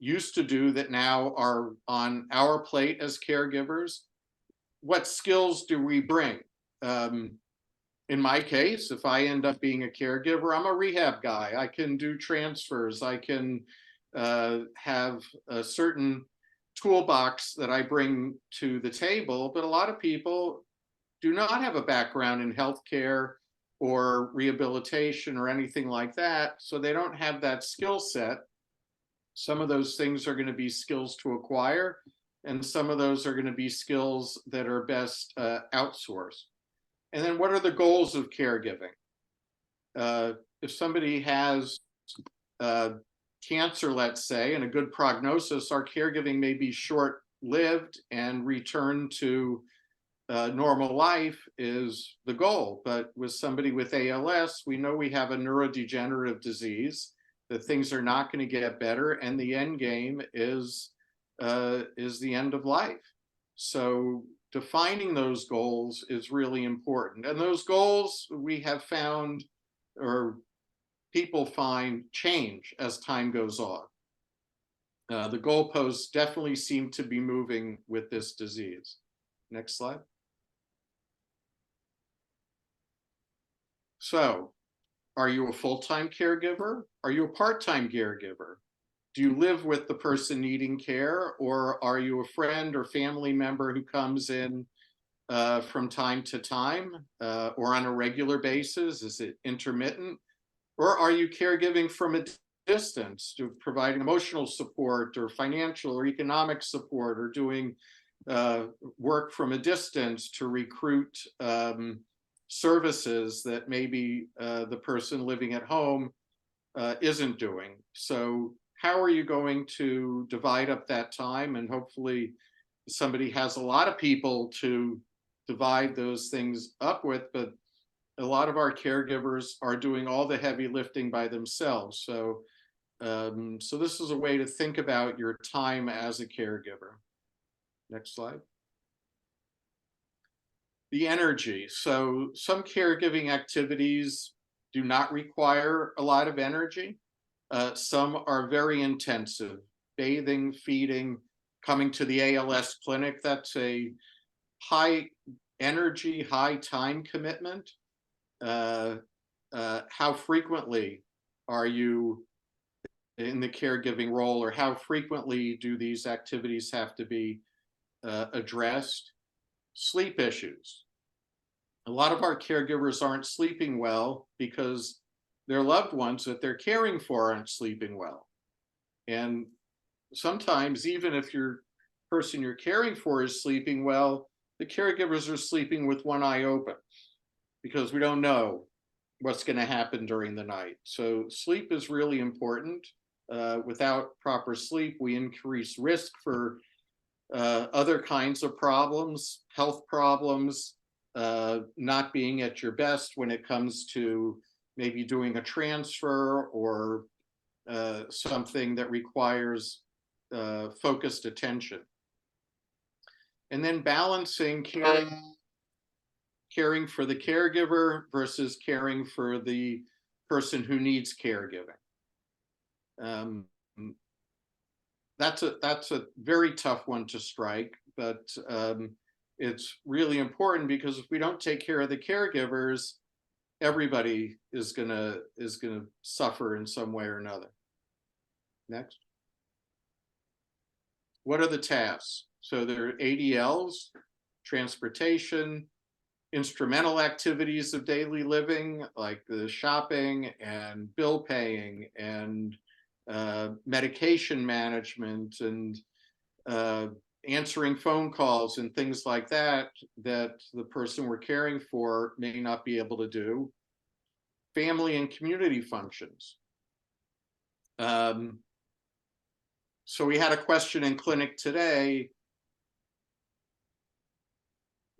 used to do that now are on our plate as caregivers. What skills do we bring? In my case, if I end up being a caregiver, I'm a rehab guy. I can do transfers. I can have a certain toolbox that I bring to the table. But a lot of people do not have a background in healthcare or rehabilitation or anything like that. So they don't have that skill set. Some of those things are going to be skills to acquire, and some of those are going to be skills that are best outsourced. And then what are the goals of caregiving? If somebody has cancer, let's say, and a good prognosis, our caregiving may be short-lived, and return to normal life is the goal. But with somebody with ALS, we know we have a neurodegenerative disease, that things are not going to get better, and the end game is the end of life. So defining those goals is really important. And those goals, we have found, or people find, change as time goes on. The goalposts definitely seem to be moving with this disease. Next slide. So, are you a full-time caregiver? Are you a part-time caregiver? Do you live with the person needing care, or are you a friend or family member who comes in from time to time or on a regular basis? Is it intermittent? Or are you caregiving from a distance, to providing emotional support or financial or economic support, or doing work from a distance to recruit services that maybe the person living at home isn't doing? So how are you going to divide up that time? And hopefully somebody has a lot of people to divide those things up with, but a lot of our caregivers are doing all the heavy lifting by themselves. So, so this is a way to think about your time as a caregiver. Next slide. The energy. So some caregiving activities do not require a lot of energy. Some are very intensive: bathing, feeding, coming to the ALS clinic. That's a high energy, high time commitment. How frequently are you in the caregiving role, or how frequently do these activities have to be addressed? Sleep issues. A lot of our caregivers aren't sleeping well because their loved ones that they're caring for aren't sleeping well. And sometimes, even if your person you're caring for is sleeping well, the caregivers are sleeping with one eye open, because we don't know what's going to happen during the night. So sleep is really important. Without proper sleep, we increase risk for other kinds of problems, health problems, not being at your best when it comes to maybe doing a transfer or something that requires focused attention. And then balancing caring for the caregiver versus caring for the person who needs caregiving. That's a very tough one to strike, but it's really important, because if we don't take care of the caregivers, everybody is gonna suffer in some way or another. Next. What are the tasks? So there are ADLs, transportation, instrumental activities of daily living, like the shopping and bill paying and medication management and answering phone calls and things like that, that the person we're caring for may not be able to do. Family and community functions. So we had a question in clinic today.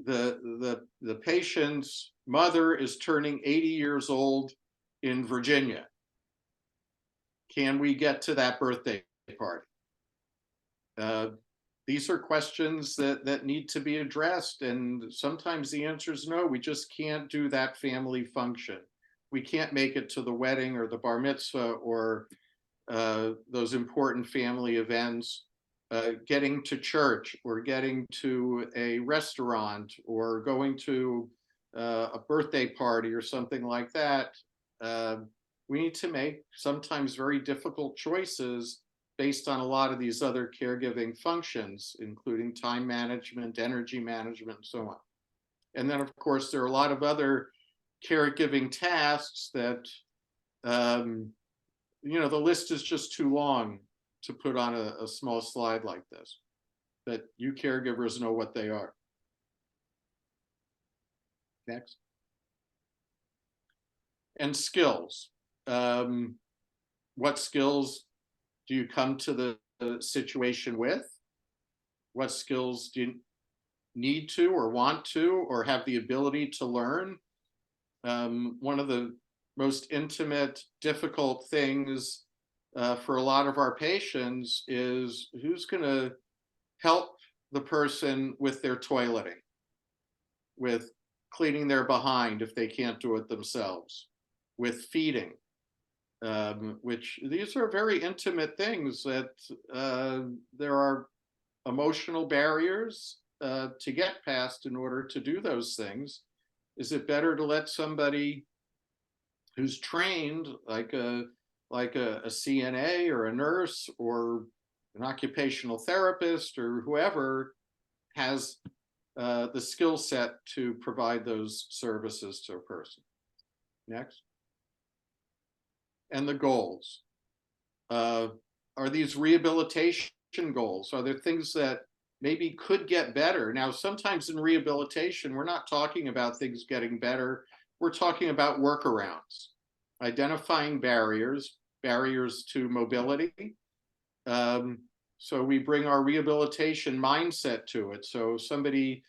The patient's mother is turning 80 years old in Virginia. Can we get to that birthday party? These are questions that need to be addressed, and sometimes the answer is no. We just can't do that family function. We can't make it to the wedding or the bar mitzvah or those important family events, getting to church or getting to a restaurant or going to a birthday party or something like that. Uh, we need to make sometimes very difficult choices based on a lot of these other caregiving functions, including time management, energy management, and so on. And then, of course, there are a lot of other caregiving tasks that, um, the list is just too long to put on a small slide like this, but you caregivers know what they are. Next. And skills. What skills do you come to the situation with? What skills do you need to or want to or have the ability to learn? One of the most intimate, difficult things for a lot of our patients is who's going to help the person with their toileting, with cleaning their behind if they can't do it themselves, with feeding, which these are very intimate things that there are emotional barriers to get past in order to do those things. Is it better to let somebody who's trained, like a CNA or a nurse or an occupational therapist or whoever has the skill set to provide those services to a person? Next. And the goals. Are these rehabilitation goals? Are there things that maybe could get better? Now, sometimes in rehabilitation, we're not talking about things getting better. We're talking about workarounds, identifying barriers to mobility. So we bring our rehabilitation mindset to it. So somebody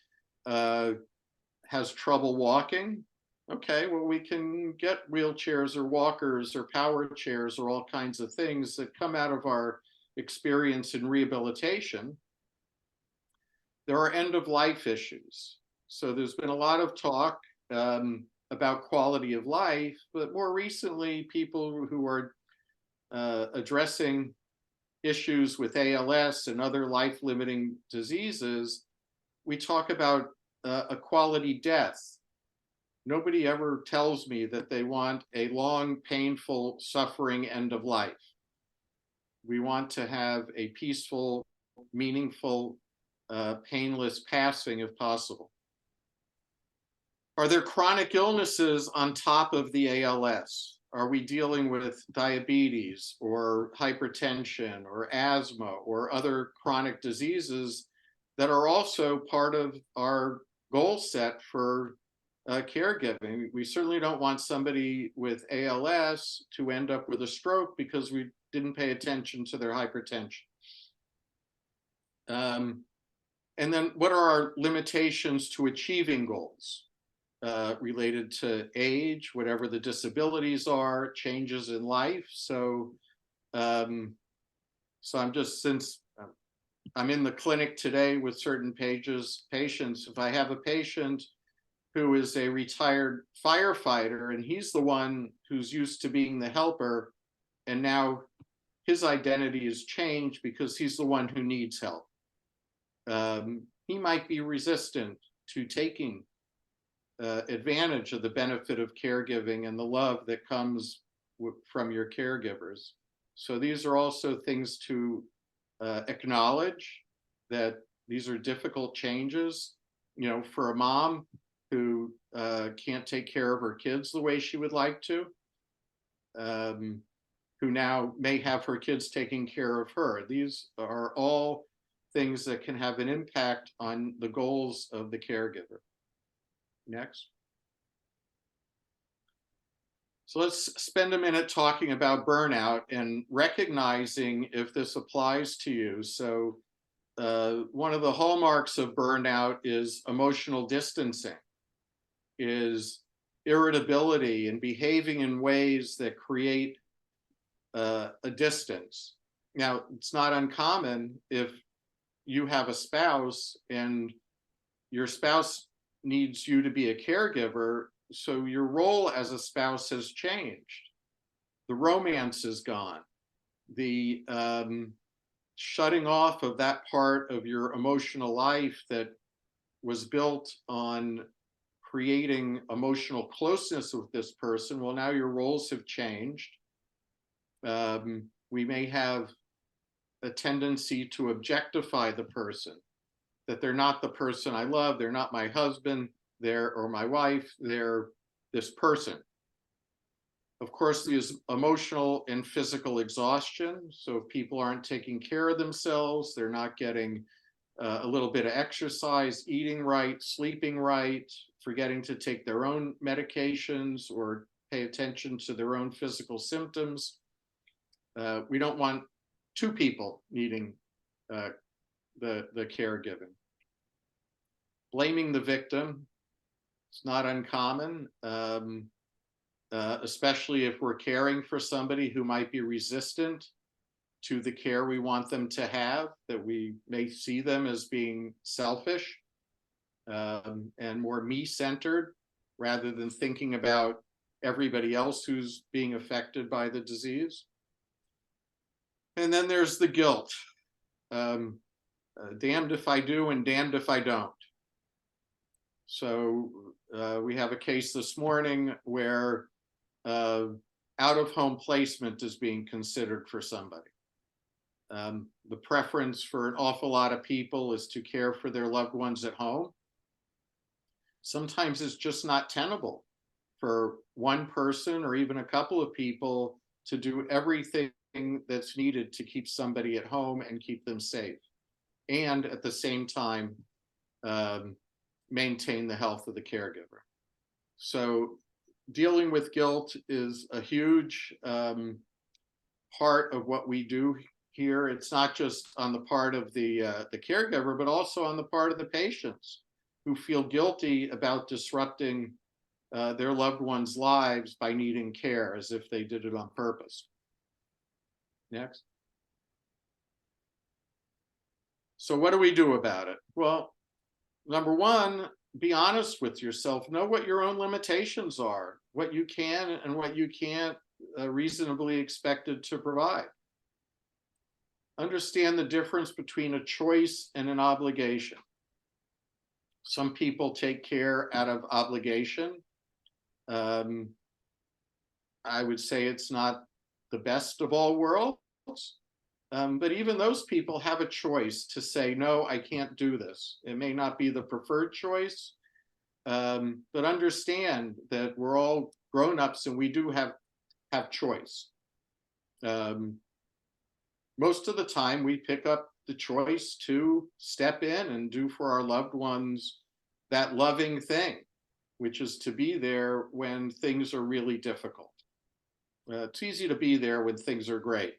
has trouble walking. Okay, well, we can get wheelchairs or walkers or power chairs or all kinds of things that come out of our experience in rehabilitation. There are end of life issues. So there's been a lot of talk about quality of life, but more recently, people who are addressing issues with ALS and other life-limiting diseases, we talk about a quality death. Nobody ever tells me that they want a long, painful, suffering end of life. We want to have a peaceful, meaningful, painless passing if possible. Are there chronic illnesses on top of the ALS? Are we dealing with diabetes or hypertension or asthma or other chronic diseases that are also part of our goal set for caregiving? We certainly don't want somebody with ALS to end up with a stroke because we didn't pay attention to their hypertension. And then what are our limitations to achieving goals related to age, whatever the disabilities are, changes in life? So I'm just, since I'm in the clinic today with certain patients, if I have a patient who is a retired firefighter and he's the one who's used to being the helper, and now his identity has changed because he's the one who needs help. He might be resistant to taking advantage of the benefit of caregiving and the love that comes from your caregivers. So these are also things to acknowledge, that these are difficult changes. For a mom who can't take care of her kids the way she would like to, who now may have her kids taking care of her. These are all things that can have an impact on the goals of the caregiver. Next. So let's spend a minute talking about burnout and recognizing if this applies to you. So one of the hallmarks of burnout is emotional distancing, is irritability and behaving in ways that create a distance. Now, it's not uncommon if you have a spouse and your spouse needs you to be a caregiver, so your role as a spouse has changed. The romance is gone. the shutting off of that part of your emotional life that was built on creating emotional closeness with this person. Well, now your roles have changed. We may have a tendency to objectify the person, that they're not the person I love, they're not my husband, or my wife, they're this person. Of course, there's emotional and physical exhaustion. So if people aren't taking care of themselves, they're not getting a little bit of exercise, eating right, sleeping right, forgetting to take their own medications or pay attention to their own physical symptoms. We don't want two people needing the caregiving. Blaming the victim, it's not uncommon, especially if we're caring for somebody who might be resistant to the care we want them to have, that we may see them as being selfish and more me-centered rather than thinking about everybody else who's being affected by the disease. And then there's the guilt. Damned if I do and damned if I don't. So we have a case this morning where out-of-home placement is being considered for somebody. The preference for an awful lot of people is to care for their loved ones at home. Sometimes it's just not tenable for one person or even a couple of people to do everything that's needed to keep somebody at home and keep them safe, and at the same time maintain the health of the caregiver. So dealing with guilt is a huge part of what we do here. It's not just on the part of the caregiver, but also on the part of the patients who feel guilty about disrupting their loved ones' lives by needing care as if they did it on purpose. Next. So what do we do about it? Well, number one, be honest with yourself. Know what your own limitations are, what you can and what you can't reasonably expected to provide. Understand the difference between a choice and an obligation. Some people take care out of obligation. I would say it's not the best of all worlds, but even those people have a choice to say, no, I can't do this. It may not be the preferred choice, but understand that we're all grown-ups and we do have choice. Most of the time we pick up the choice to step in and do for our loved ones that loving thing, which is to be there when things are really difficult. It's easy to be there when things are great,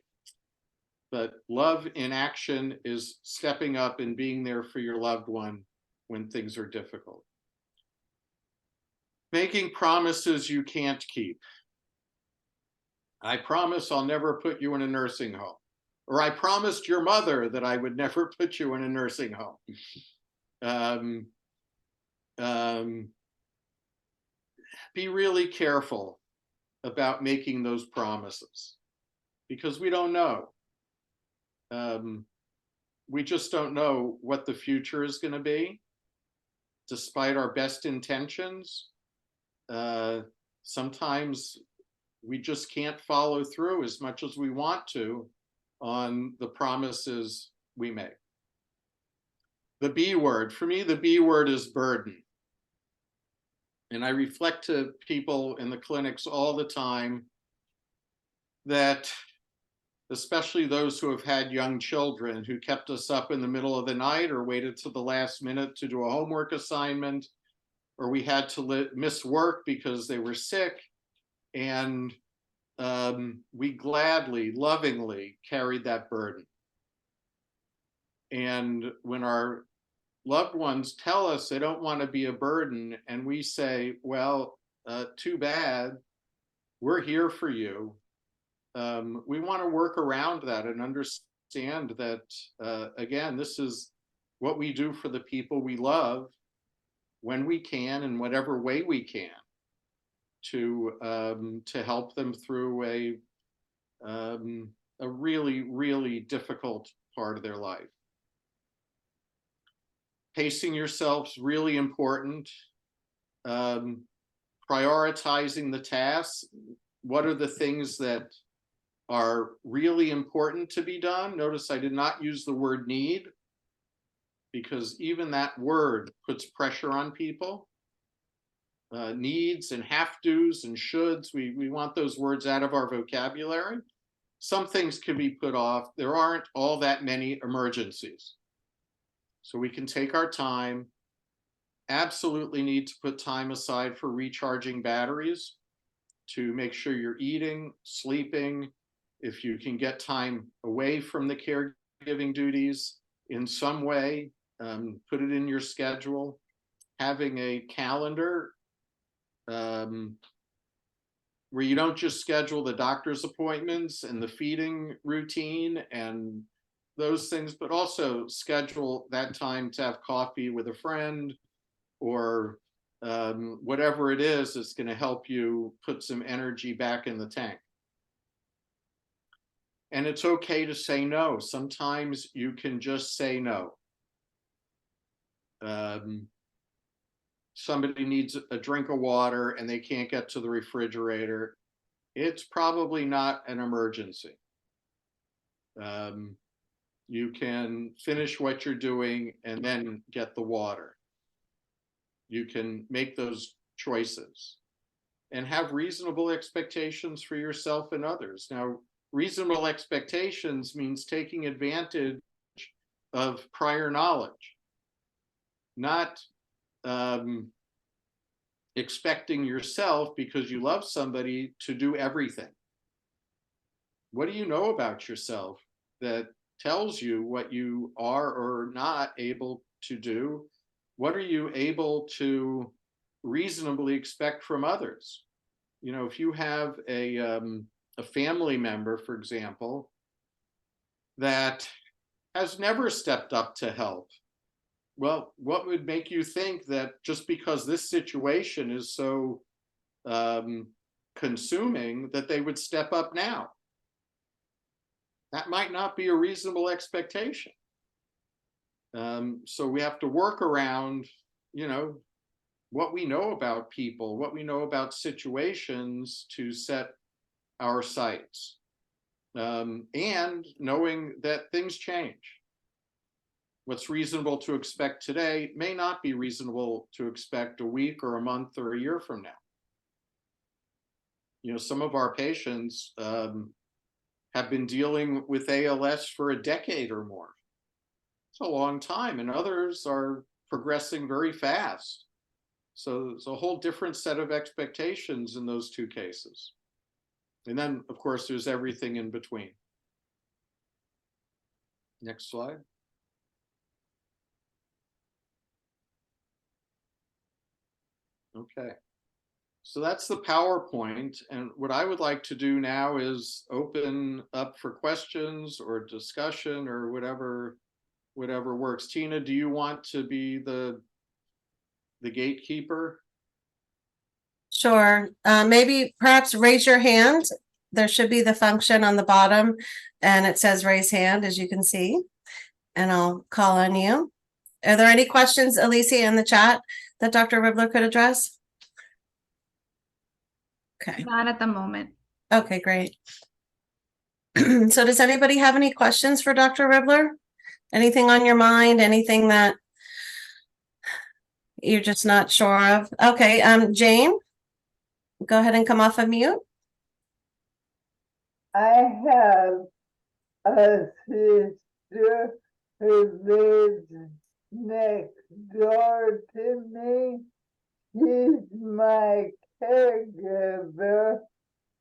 but love in action is stepping up and being there for your loved one when things are difficult. Making promises you can't keep. I promise I'll never put you in a nursing home. Or I promised your mother that I would never put you in a nursing home. Be really careful about making those promises because we don't know. We just don't know what the future is going to be. Despite our best intentions, sometimes we just can't follow through as much as we want to on the promises we make. The B word, for me, the B word is burden. And I reflect to people in the clinics all the time that, especially those who have had young children who kept us up in the middle of the night or waited to the last minute to do a homework assignment, or we had to miss work because they were sick, and we gladly, lovingly carried that burden. And when our loved ones tell us they don't want to be a burden, and we say, well, too bad, we're here for you. We want to work around that and understand that, again, this is what we do for the people we love when we can, in whatever way we can, to help them through a a really, really difficult part of their life. Pacing yourself's really important. Prioritizing the tasks. What are the things that are really important to be done? Notice I did not use the word need, because even that word puts pressure on people. Needs and have tos and shoulds, we want those words out of our vocabulary. Some things can be put off. There aren't all that many emergencies. So we can take our time. Absolutely need to put time aside for recharging batteries, to make sure you're eating, sleeping. If you can get time away from the caregiving duties in some way, put it in your schedule. Having a calendar where you don't just schedule the doctor's appointments and the feeding routine and those things, but also schedule that time to have coffee with a friend, or whatever it is that's going to help you put some energy back in the tank. And it's okay to say no. Sometimes you can just say no. Somebody needs a drink of water and they can't get to the refrigerator. It's probably not an emergency. You can finish what you're doing and then get the water. You can make those choices and have reasonable expectations for yourself and others. Now, reasonable expectations means taking advantage of prior knowledge, not expecting yourself, because you love somebody, to do everything. What do you know about yourself that tells you what you are or not able to do? What are you able to reasonably expect from others? You know, if you have a family member, for example, that has never stepped up to help, well, what would make you think that just because this situation is so consuming that they would step up now? That might not be a reasonable expectation. So we have to work around, you know, what we know about people, what we know about situations, to set our sights, and knowing that things change. What's reasonable to expect today may not be reasonable to expect a week or a month or a year from now. You know, some of our patients have been dealing with ALS for a decade or more. It's a long time, and others are progressing very fast. So it's a whole different set of expectations in those two cases. And then, of course, there's everything in between. Next slide. Okay. So that's the PowerPoint. And what I would like to do now is open up for questions or discussion or whatever works. Tina, do you want to be the gatekeeper? Sure. Maybe perhaps raise your hand. There should be the function on the bottom, and it says raise hand, as you can see, and I'll call on you. Are there any questions, Alicia, in the chat that Dr. Ribbler could address? Okay. Not at the moment. Okay, great. So does anybody have any questions for Dr. Ribbler? Anything on your mind? Anything that you're just not sure of? Okay, Jane, go ahead and come off of mute. I have a sister who lives next door to me. She's my caregiver,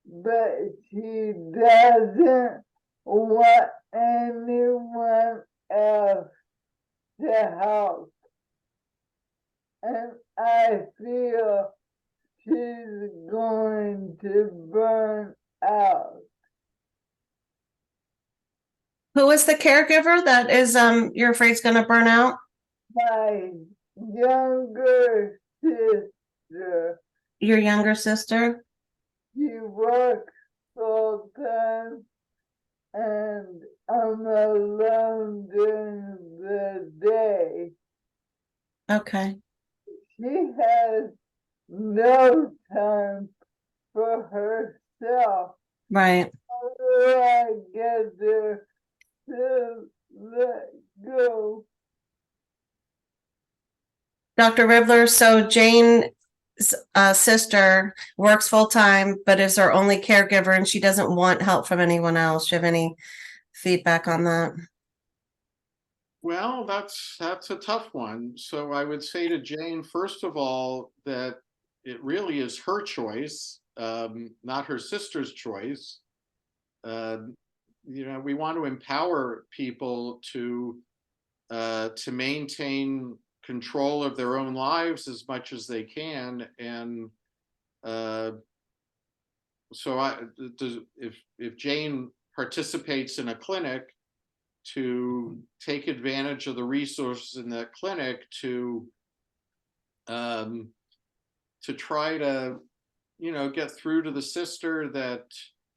but she doesn't want anyone else to help. And I feel she's going to burn out. Who is the caregiver that is you're afraid is going to burn out? My younger sister. Your younger sister? She works full time, and I'm alone during the day. Okay, She has no time for herself. right. How do I get her to let go? Dr. Ribbler, so Jane's sister works full time, but is her only caregiver and she doesn't want help from anyone else. Do you have any feedback on that? Well, that's a tough one. So I would say to Jane, first of all, that it really is her choice, not her sister's choice. You know, we want to empower people to maintain control of their own lives as much as they can, and uh, so if Jane participates in a clinic, to take advantage of the resources in that clinic um, to try to, you know, get through to the sister that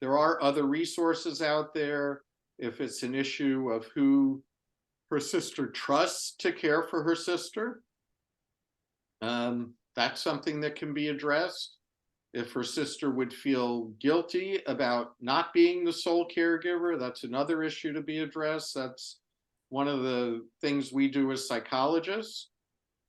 there are other resources out there. If it's an issue of who her sister trusts to care for her sister, that's something that can be addressed. If her sister would feel guilty about not being the sole caregiver, that's another issue to be addressed. That's one of the things we do as psychologists,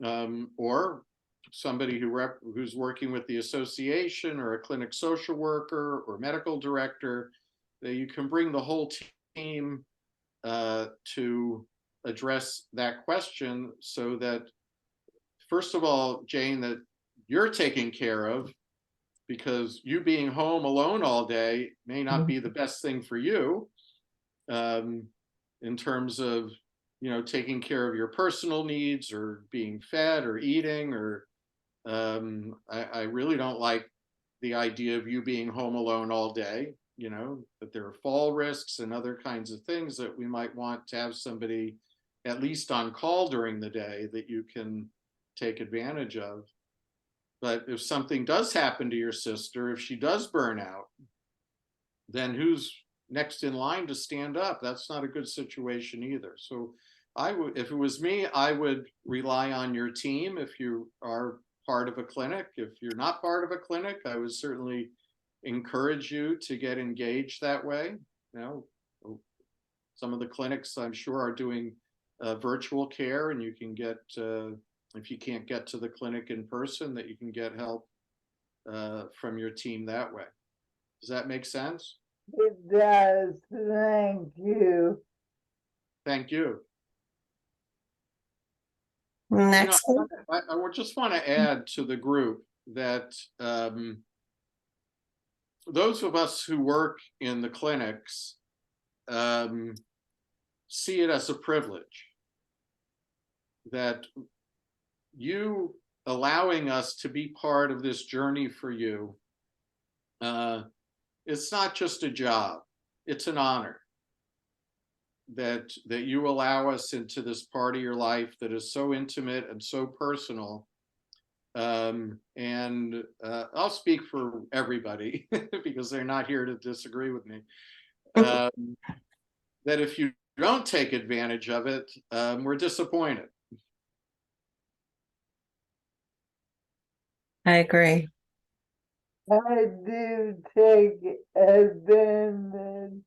or somebody who's working with the association, or a clinic social worker or medical director, that you can bring the whole team to address that question, so that, first of all, Jane, that you're taken care of, because you being home alone all day may not be the best thing for you, um, in terms of, you know, taking care of your personal needs or being fed or eating, or I really don't like the idea of you being home alone all day. You know, that there are fall risks and other kinds of things that we might want to have somebody at least on call during the day that you can take advantage of. But if something does happen to your sister, if she does burn out, then who's next in line to stand up? That's not a good situation either. So I would, if it was me, I would rely on your team if you are part of a clinic. If you're not part of a clinic, I would certainly encourage you to get engaged that way. You know, some of the clinics I'm sure are doing virtual care, and you can get, if you can't get to the clinic in person, that you can get help from your team that way. Does that make sense? It does. Thank you. Thank you. Next. You know, I would just want to add to the group that those of us who work in the clinics see it as a privilege that you allowing us to be part of this journey for you. It's not just a job, it's an honor that you allow us into this part of your life that is so intimate and so personal. And I'll speak for everybody because they're not here to disagree with me. That if you don't take advantage of it, we're disappointed. I agree. I do take advantage.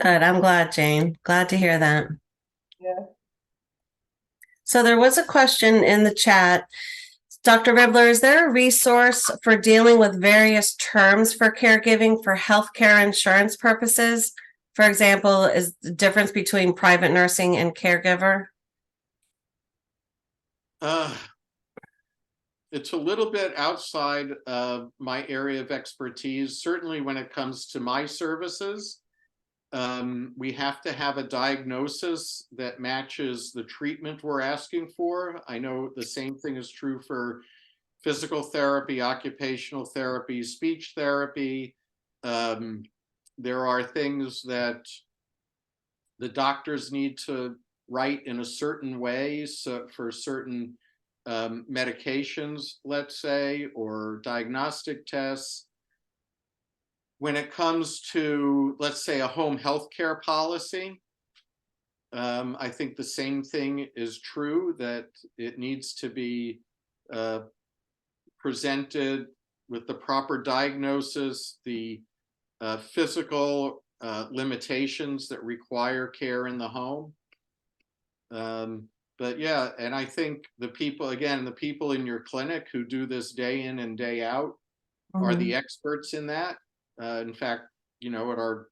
Good. I'm glad, Jane. Glad to hear that. Yeah. So there was a question in the chat. Dr. Ribbler, is there a resource for dealing with various terms for caregiving for healthcare insurance purposes? For example, is the difference between private nursing and caregiver? It's a little bit outside of my area of expertise. Certainly when it comes to my services, we have to have a diagnosis that matches the treatment we're asking for. I know the same thing is true for physical therapy, occupational therapy, speech therapy. There are things that the doctors need to write in a certain way, so for certain medications, let's say, or diagnostic tests, when it comes to, let's say, a home health care policy, I think the same thing is true, that it needs to be presented with the proper diagnosis, the physical limitations that require care in the home. But yeah, and I think the people in your clinic who do this day in and day out are the experts in that. In fact, at our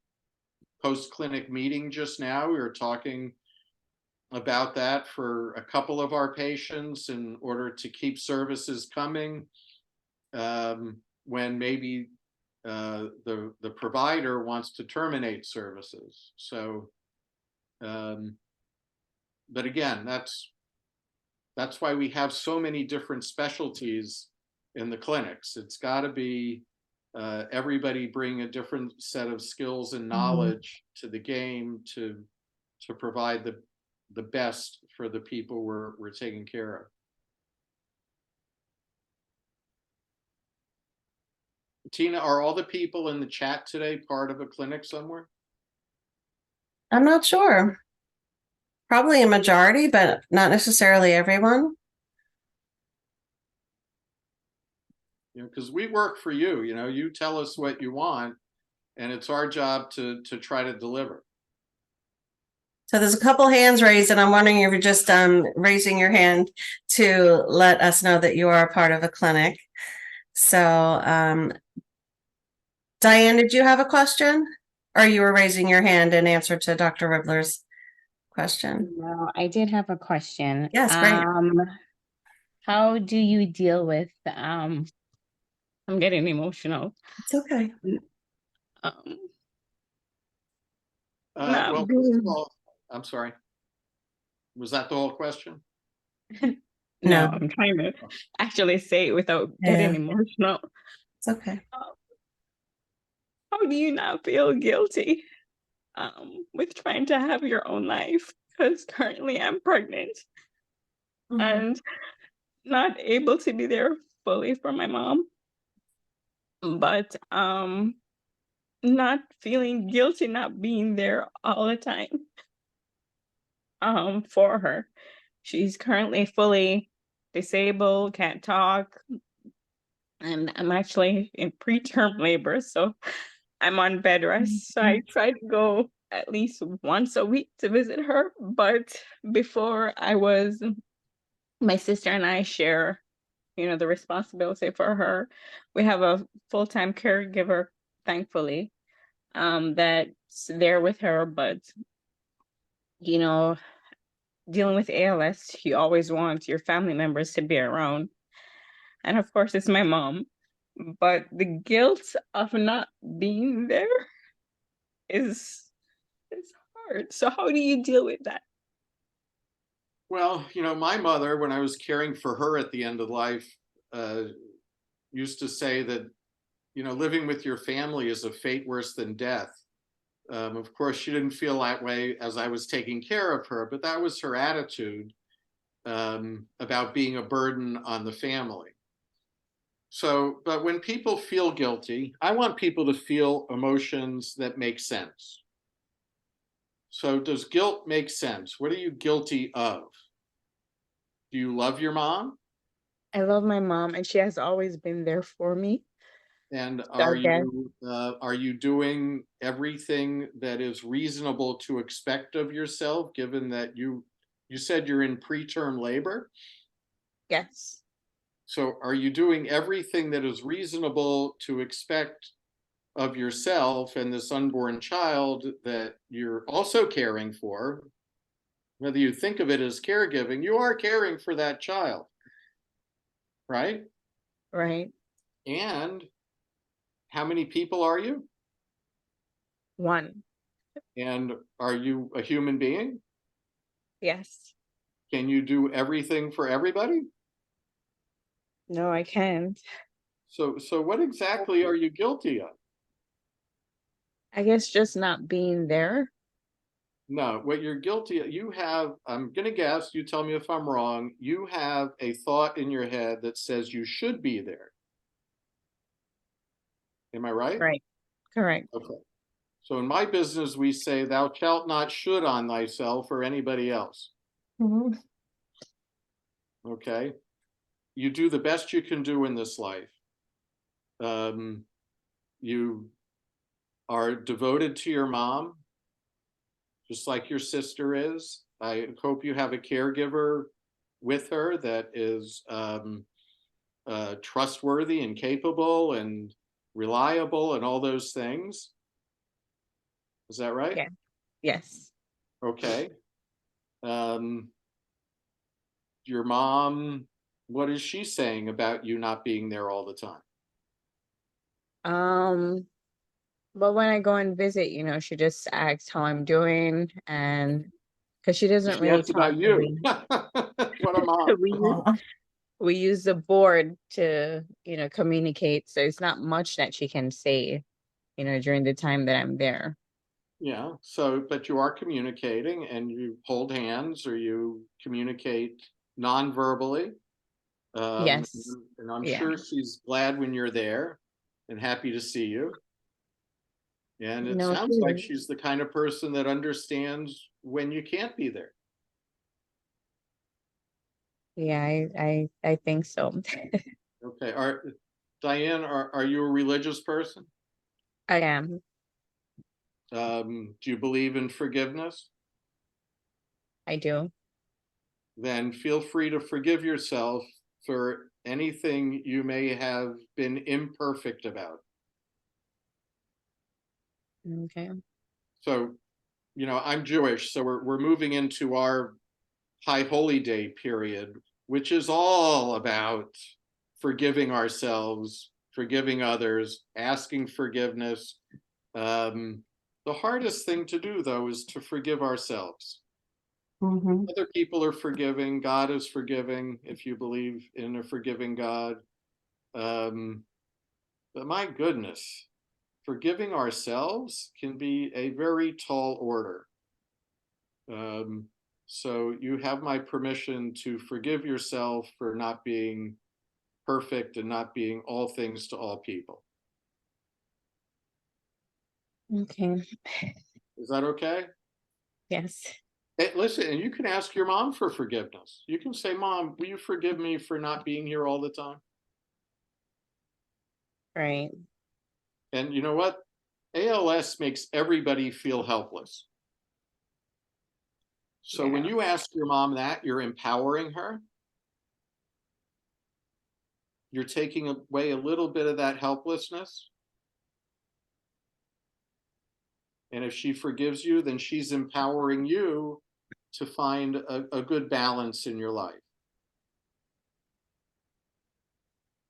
post-clinic meeting just now, we were talking about that for a couple of our patients in order to keep services coming when maybe the provider wants to terminate services. So, but again, that's why we have so many different specialties in the clinics. It's got to be everybody bring a different set of skills and knowledge to the game to provide the best for the people we're taking care of. Tina, are all the people in the chat today part of a clinic somewhere? I'm not sure. Probably a majority, but not necessarily everyone. Because we work for you. You tell us what you want, and it's our job to try to deliver. So there's a couple hands raised, and I'm wondering if you're just raising your hand to let us know that you are a part of a clinic. So, Diane, did you have a question? Or you were raising your hand in answer to Dr. Ribbler's question? No, I did have a question. Yes, great. How do you deal with I'm getting emotional. It's okay. Not Well, first being- of all, I'm sorry. Was that the whole question? No, No. I'm trying to actually say it without getting emotional. It's okay. How do you not feel guilty with trying to have your own life? Because currently I'm pregnant and not able to be there fully for my mom, but not feeling guilty not being there all the time for her. She's currently fully disabled, can't talk, and I'm actually in preterm labor, so I'm on bed rest. So I try to go at least once a week to visit her, but before my sister and I share the responsibility for her. We have a full-time caregiver, thankfully, that's there with her, but dealing with ALS, you always want your family members to be around. And of course, it's my mom. But the guilt of not being there is hard. So how do you deal with that? Well, my mother, when I was caring for her at the end of life, used to say that, living with your family is a fate worse than death. Of course, she didn't feel that way as I was taking care of her, but that was her attitude about being a burden on the family. So, but when people feel guilty, I want people to feel emotions that make sense. So does guilt make sense? What are you guilty of? Do you love your mom? I love my mom, and she has always been there for me. And are you doing everything that is reasonable to expect of yourself, given that you said you're in preterm labor? Yes. So are you doing everything that is reasonable to expect of yourself and this unborn child that you're also caring for? Whether you think of it as caregiving, you are caring for that child, right? Right. And how many people are you? One. And are you a human being? Yes. Can you do everything for everybody? No, I can't. So what exactly are you guilty of? I guess just not being there. No, what you're guilty of, you have, I'm going to guess, you tell me if I'm wrong, you have a thought in your head that says you should be there. Am I right? Right. Correct. Okay. So in my business, we say, thou shalt not should on thyself or anybody else. Mhm. Okay. You do the best you can do in this life. You are devoted to your mom, just like your sister is. I hope you have a caregiver with her that is trustworthy and capable and reliable and all those things. Is that right? Yeah. Yes. Okay. Your mom, what is she saying about you not being there all the time? But when I go and visit, she just asks how I'm doing, and because she doesn't She really asked talk about to you. me. What a mom. We use the board to, communicate. So it's not much that she can say, during the time that I'm there. Yeah. So, but you are communicating and you hold hands or you communicate non-verbally. Yes. And I'm Yeah. sure she's glad when you're there and happy to see you. And it No, she sounds like is. she's the kind of person that understands when you can't be there. Yeah, I think so. Okay. Diane, are you a religious person? I am. Do you believe in forgiveness? I do. Then feel free to forgive yourself for anything you may have been imperfect about. Okay. So, I'm Jewish, so we're moving into our High Holy Day period, which is all about forgiving ourselves, forgiving others, asking forgiveness. The hardest thing to do, though, is to forgive ourselves. Mhm. Other people are forgiving. God is forgiving if you believe in a forgiving God. Um, but my goodness, forgiving ourselves can be a very tall order. Um, so you have my permission to forgive yourself for not being perfect and not being all things to all people. Okay. Is that okay? Yes. Hey, listen, and you can ask your mom for forgiveness. You can say, Mom, will you forgive me for not being here all the time? Right. And you know what? ALS makes everybody feel helpless. So when Yeah. you ask your mom that, you're empowering her. You're taking away a little bit of that helplessness. And if she forgives you, then she's empowering you to find a good balance in your life.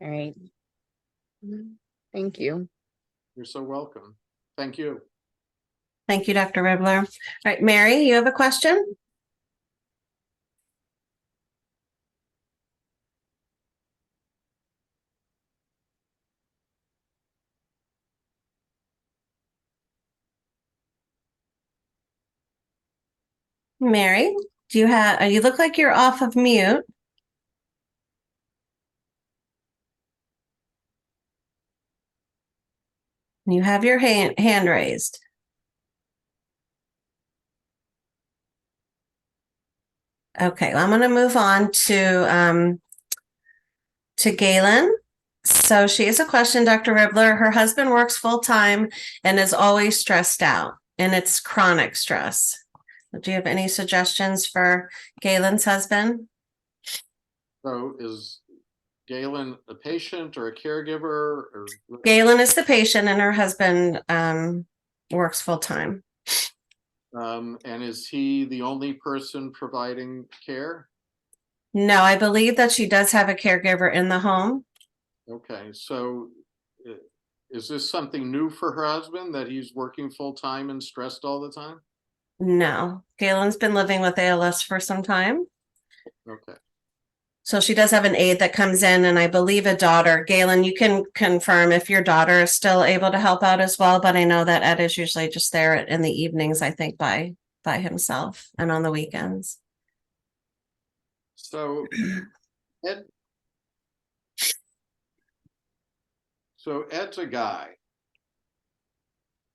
All right. Thank you. You're so welcome. Thank you. Thank you, Dr. Ribbler. All right, Mary, you have a question? Mary, you look like you're off of mute. You have your hand raised. Okay, well, I'm going to move on to Galen. So she has a question, Dr. Ribbler. Her husband works full time and is always stressed out, and it's chronic stress. Do you have any suggestions for Galen's husband? So is Galen a patient or a caregiver? Or Galen is the patient, and her husband works full time. and is he the only person providing care? No, I believe that she does have a caregiver in the home. Okay, so uh, is this something new for her husband that he's working full time and stressed all the time? No, Galen's been living with ALS for some time. Okay. So she does have an aide that comes in, and I believe a daughter. Galen, you can confirm if your daughter is still able to help out as well, but I know that Ed is usually just there in the evenings, I think, by himself and on the weekends. So Ed, Ed's a guy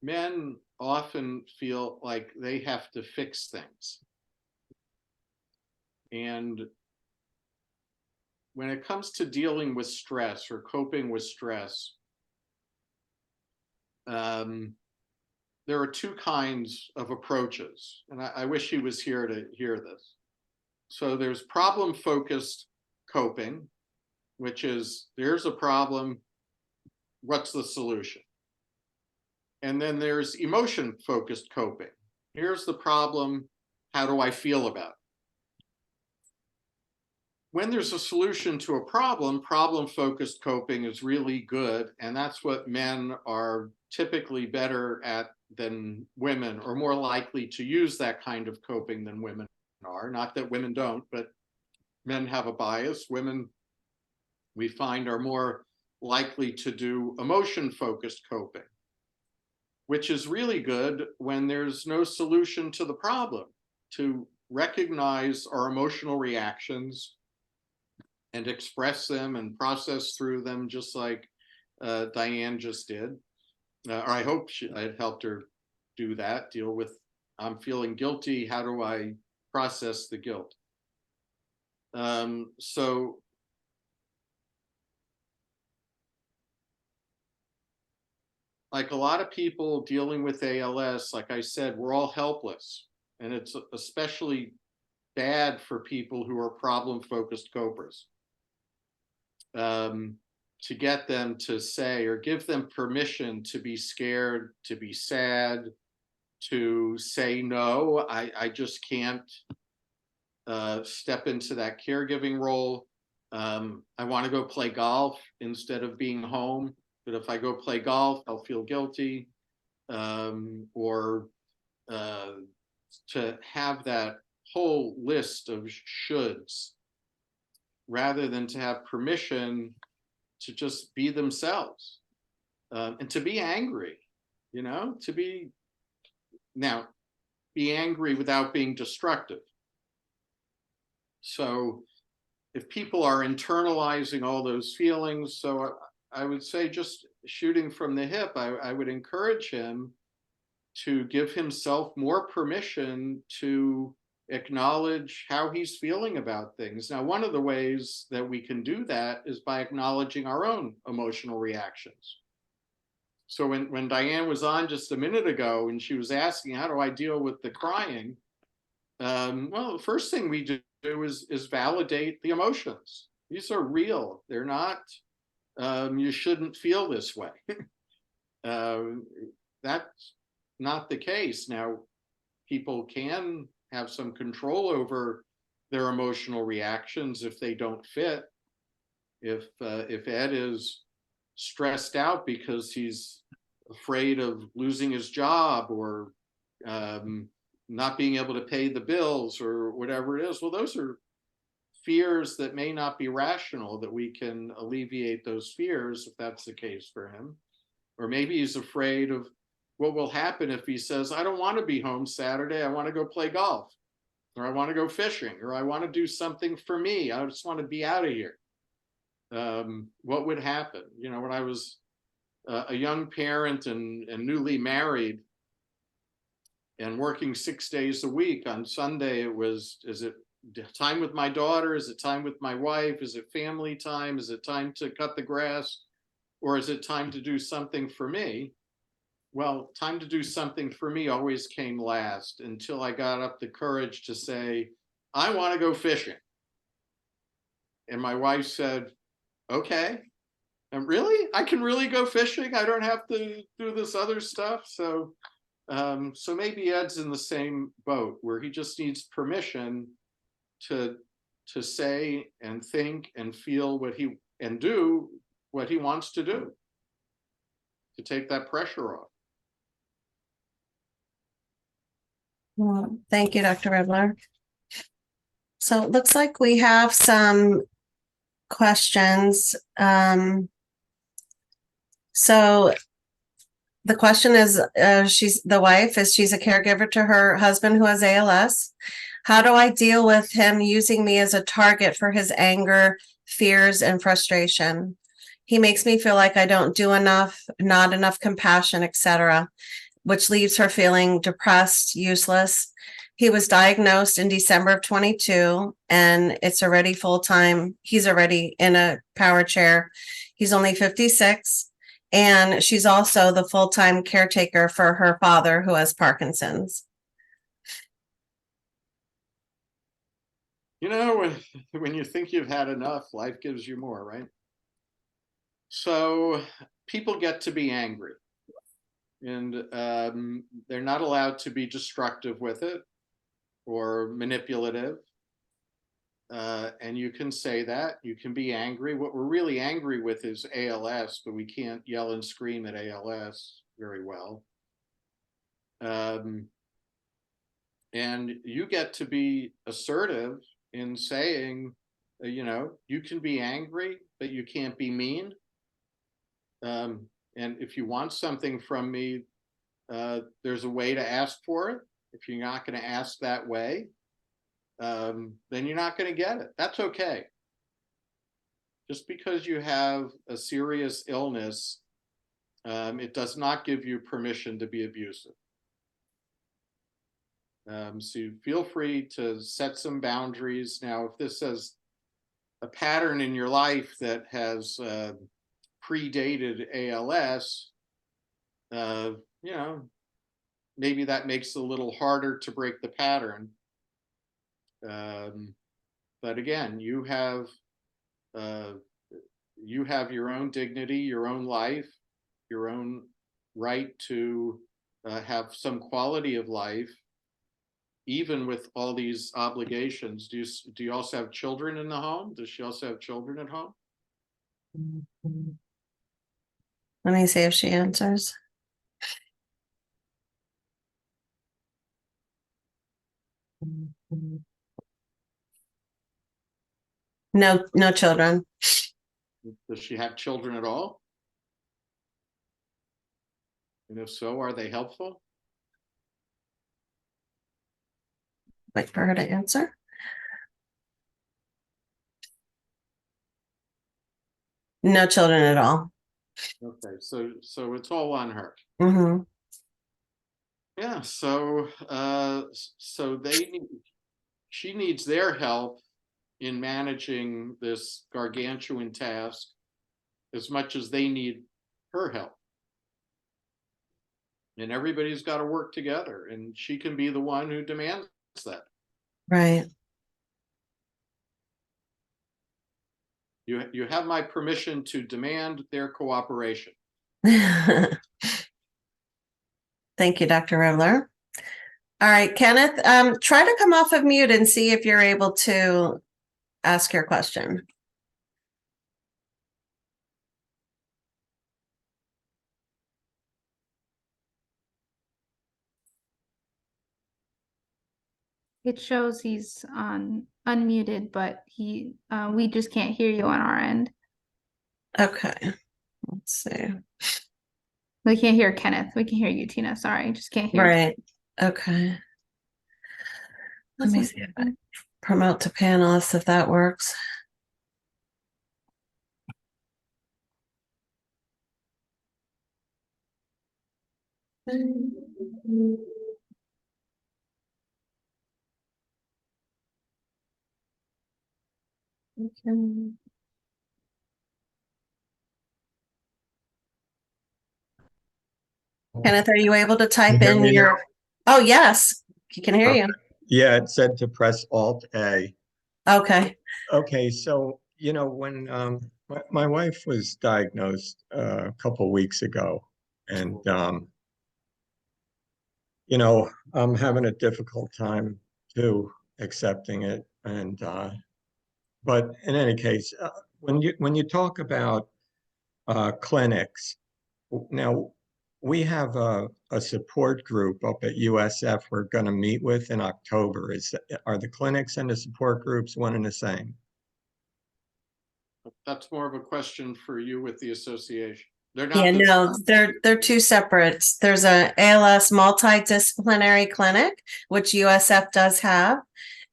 men often feel like they have to fix things. And when it comes to dealing with stress or coping with stress, there are two kinds of approaches, and I wish he was here to hear this. So there's problem-focused coping, which is, there's a problem, what's the solution? And then there's emotion-focused coping. Here's the problem, how do I feel about it? When there's a solution to a problem, problem-focused coping is really good, and that's what men are typically better at than women, or more likely to use that kind of coping than women are. Not that women don't, but men have a bias. Women, we find, are more likely to do emotion-focused coping, which is really good when there's no solution to the problem, to recognize our emotional reactions and express them and process through them, just like Diane just did. Or I hope I'd helped her do that, deal with, I'm feeling guilty, how do I process the guilt? So like a lot of people dealing with ALS, like I said, we're all helpless. And it's especially bad for people who are problem-focused copers. To get them to say, or give them permission to be scared, to be sad, to say, no, I just can't step into that caregiving role. I want to go play golf instead of being home, but if I go play golf, I'll feel guilty. Or to have that whole list of shoulds, rather than to have permission to just be themselves, and to be angry, you know, to be angry without being destructive. So if people are internalizing all those feelings, so I would say, just shooting from the hip, I would encourage him to give himself more permission to acknowledge how he's feeling about things. Now, one of the ways that we can do that is by acknowledging our own emotional reactions. So when Diane was on just a minute ago and she was asking, how do I deal with the crying? Well, the first thing we do is validate the emotions. These are real. They're not, you shouldn't feel this way. That's not the case. Now, people can have some control over their emotional reactions if they don't fit. If Ed is stressed out because he's afraid of losing his job, or not being able to pay the bills, or whatever it is, well, those are fears that may not be rational, that we can alleviate those fears if that's the case for him. Or maybe he's afraid of what will happen if he says, I don't want to be home Saturday, I want to go play golf, or I want to go fishing, or I want to do something for me, I just want to be out of here. What would happen? You know, when I was a young parent and newly married and working 6 days a week, on Sunday it was, is it time with my daughter? Is it time with my wife? Is it family time? Is it time to cut the grass? Or is it time to do something for me? Well, time to do something for me always came last, until I got up the courage to say, I want to go fishing. And my wife said, okay, and really, I can really go fishing? I don't have to do this other stuff? So maybe Ed's in the same boat, where he just needs permission to say and think and feel and do what he wants to do, to take that pressure off. Well, thank you, Dr. Ribbler. So it looks like we have some questions. So the question is, she's a caregiver to her husband who has ALS. How do I deal with him using me as a target for his anger, fears, and frustration? He makes me feel like I don't do enough, not enough compassion, etc. which leaves her feeling depressed, useless. He was diagnosed in December of 22, and it's already full-time. He's already in a power chair. He's only 56, and she's also the full-time caretaker for her father who has Parkinson's. You know, when you think you've had enough, life gives you more, right? So people get to be angry, and they're not allowed to be destructive with it or manipulative. And you can say that. You can be angry. What we're really angry with is ALS, but we can't yell and scream at ALS very well. And you get to be assertive in saying, you can be angry, but you can't be mean. And if you want something from me, there's a way to ask for it. If you're not going to ask that way, then you're not going to get it. That's okay. Just because you have a serious illness, it does not give you permission to be abusive. So you feel free to set some boundaries. Now, if this is a pattern in your life that has predated ALS, maybe that makes it a little harder to break the pattern. But again, you have your own dignity, your own life, your own right to have some quality of life, even with all these obligations. Do you also have children in the home? Does she also have children at home? Let me see if she answers. No children. Does she have children at all? And if so, are they helpful? Wait for her to answer. No children at all. Okay, so it's all on her. Mm-hmm. Yeah, so she needs their help in managing this gargantuan task as much as they need her help. And everybody's got to work together, and she can be the one who demands that. Right. You have my permission to demand their cooperation. Thank you, Dr. Ribbler. All right, Kenneth, try to come off of mute and see if you're able to ask your question. It shows he's on unmuted, but we just can't hear you on our end. Okay, let's see. We can't hear Kenneth. We can hear you, Tina. Sorry, just can't hear. Right, okay. Let me see if I promote to panelists if that works. Okay. Kenneth, are you able to type hear in me your? now? Oh, yes, he can hear you. Yeah, it said to press Alt A. Okay. Okay, so when my wife was diagnosed a couple weeks ago, and I'm having a difficult time too accepting it, and but in any case, when you talk about clinics, now we have a support group up at USF we're going to meet with in October. Are the clinics and the support groups one and the same? That's more of a question for you with the association. They're Yeah, not. no, they're two separate. There's a ALS multidisciplinary clinic, which USF does have.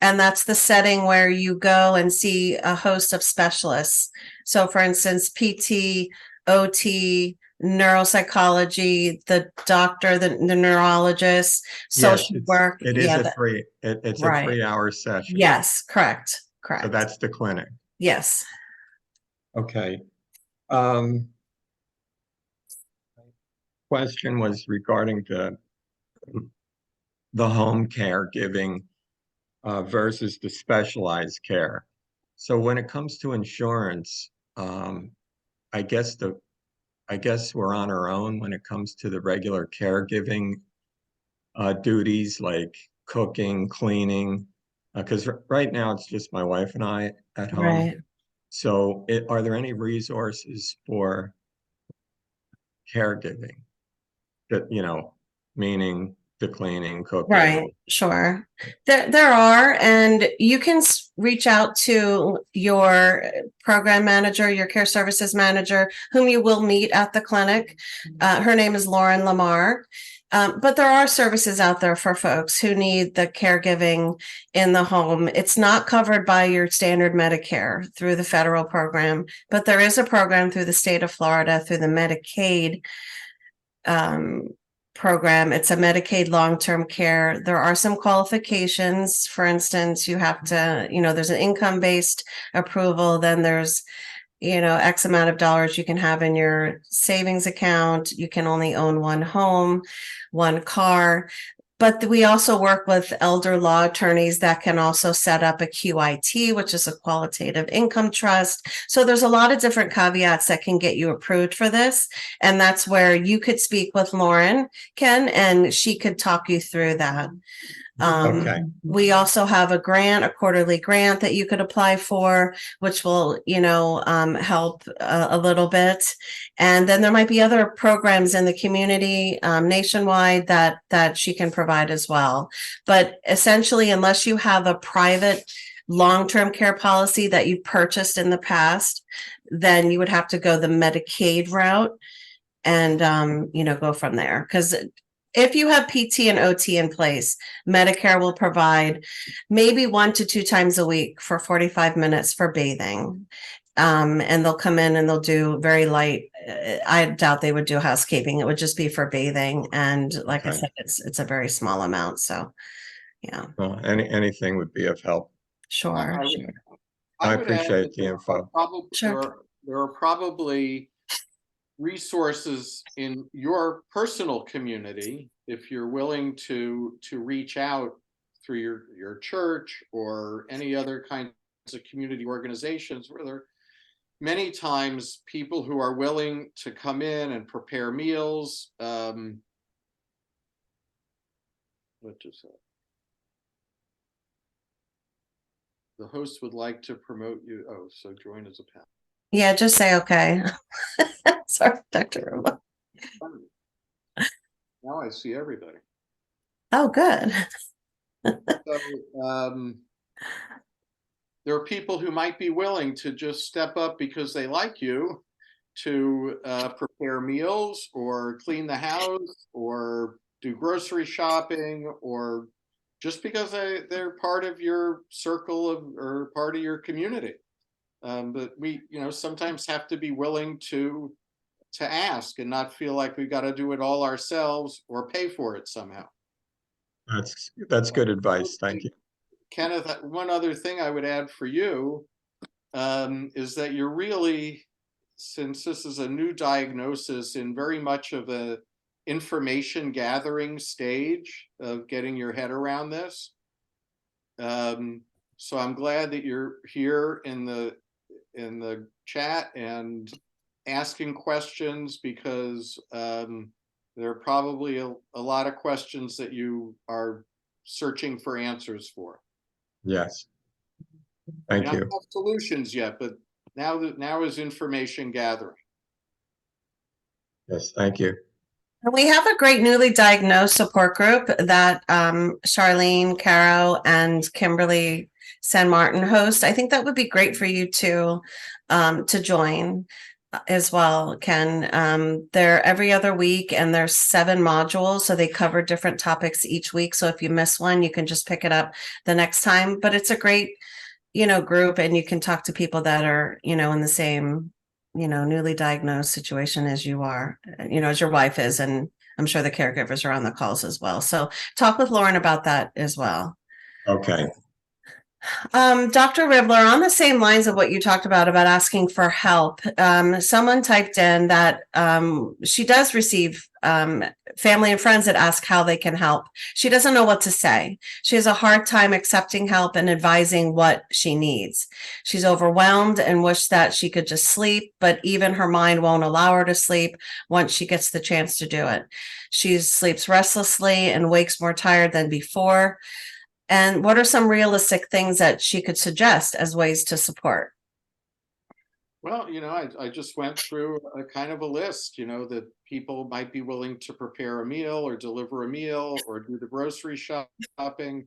And that's the setting where you go and see a host of specialists. So for instance, PT, OT, neuropsychology, the doctor, the neurologist, Yes, social work. it is Yeah, a it's a right. 3-hour session. Yes, correct, So correct. that's the clinic. Yes. Okay. Question was regarding the home caregiving versus the specialized care. So when it comes to insurance, I guess we're on our own when it comes to the regular caregiving duties like cooking, cleaning, because right now it's just my wife and I at home. Right. So are there any resources for caregiving that, meaning the cleaning, cooking? Right, sure. There are, and you can reach out to your program manager, your care services manager, whom you will meet at the clinic. Her name is Lauren Lamar. But there are services out there for folks who need the caregiving in the home. It's not covered by your standard Medicare through the federal program, but there is a program through the state of Florida through the Medicaid program. It's a Medicaid long-term care. There are some qualifications. For instance, you have to, there's an income-based approval, then there's X amount of dollars you can have in your savings account. You can only own one home, one car. But we also work with elder law attorneys that can also set up a QIT, which is a qualitative income trust. So there's a lot of different caveats that can get you approved for this. And that's where you could speak with Lauren, Ken, and she could talk you through that. Okay. We also have a grant, a quarterly grant that you could apply for, which will, help a little bit. And then there might be other programs in the community nationwide that she can provide as well. But essentially, unless you have a private long-term care policy that you purchased in the past, then you would have to go the Medicaid route and, go from there. Because if you have PT and OT in place, Medicare will provide maybe 1 to 2 times a week for 45 minutes for bathing. And they'll come in and they'll do very light. I doubt they would do housekeeping. It would just be for bathing. And like I said, it's a very small amount. So, yeah. Well, anything would be of help. Sure. I would add appreciate that the info. Sure. There are probably resources in your personal community if you're willing to reach out through your church or any other kinds of community organizations where there are many times people who are willing to come in and prepare meals. What is that? The host would like to promote you. Oh, so join as a panel. Yeah, just say okay. Sorry, Dr. Ruma. Now I see everybody. Oh, good. So, there are people who might be willing to just step up because they like you to prepare meals or clean the house or do grocery shopping, or just because they're part of your circle or part of your community. But we, sometimes have to be willing to ask and not feel like we've got to do it all ourselves or pay for it somehow. That's good advice. Thank you. Kenneth, one other thing I would add for you is that you're really, since this is a new diagnosis, in very much of a information gathering stage of getting your head around this. So I'm glad that you're here in the chat and asking questions, because there are probably a lot of questions that you are searching for answers for. Yes. Thank you. We don't have solutions yet, but now is information gathering. Yes, thank you. We have a great newly diagnosed support group that Charlene, Caro, and Kimberly San Martin host. I think that would be great for you to join as well, Ken. They're every other week and there's 7 modules, so they cover different topics each week. So if you miss one, you can just pick it up the next time. But it's a great, group, and you can talk to people that are, in the same newly diagnosed situation as you are, as your wife is, and I'm sure the caregivers are on the calls as well. So talk with Lauren about that as well. Okay. Dr. Ribbler, on the same lines of what you talked about asking for help, someone typed in that she does receive family and friends that ask how they can help. She doesn't know what to say. She has a hard time accepting help and advising what she needs. She's overwhelmed and wishes that she could just sleep, but even her mind won't allow her to sleep once she gets the chance to do it. She sleeps restlessly and wakes more tired than before. And what are some realistic things that she could suggest as ways to support? Well, I just went through a kind of a list, that people might be willing to prepare a meal or deliver a meal or do the grocery shopping.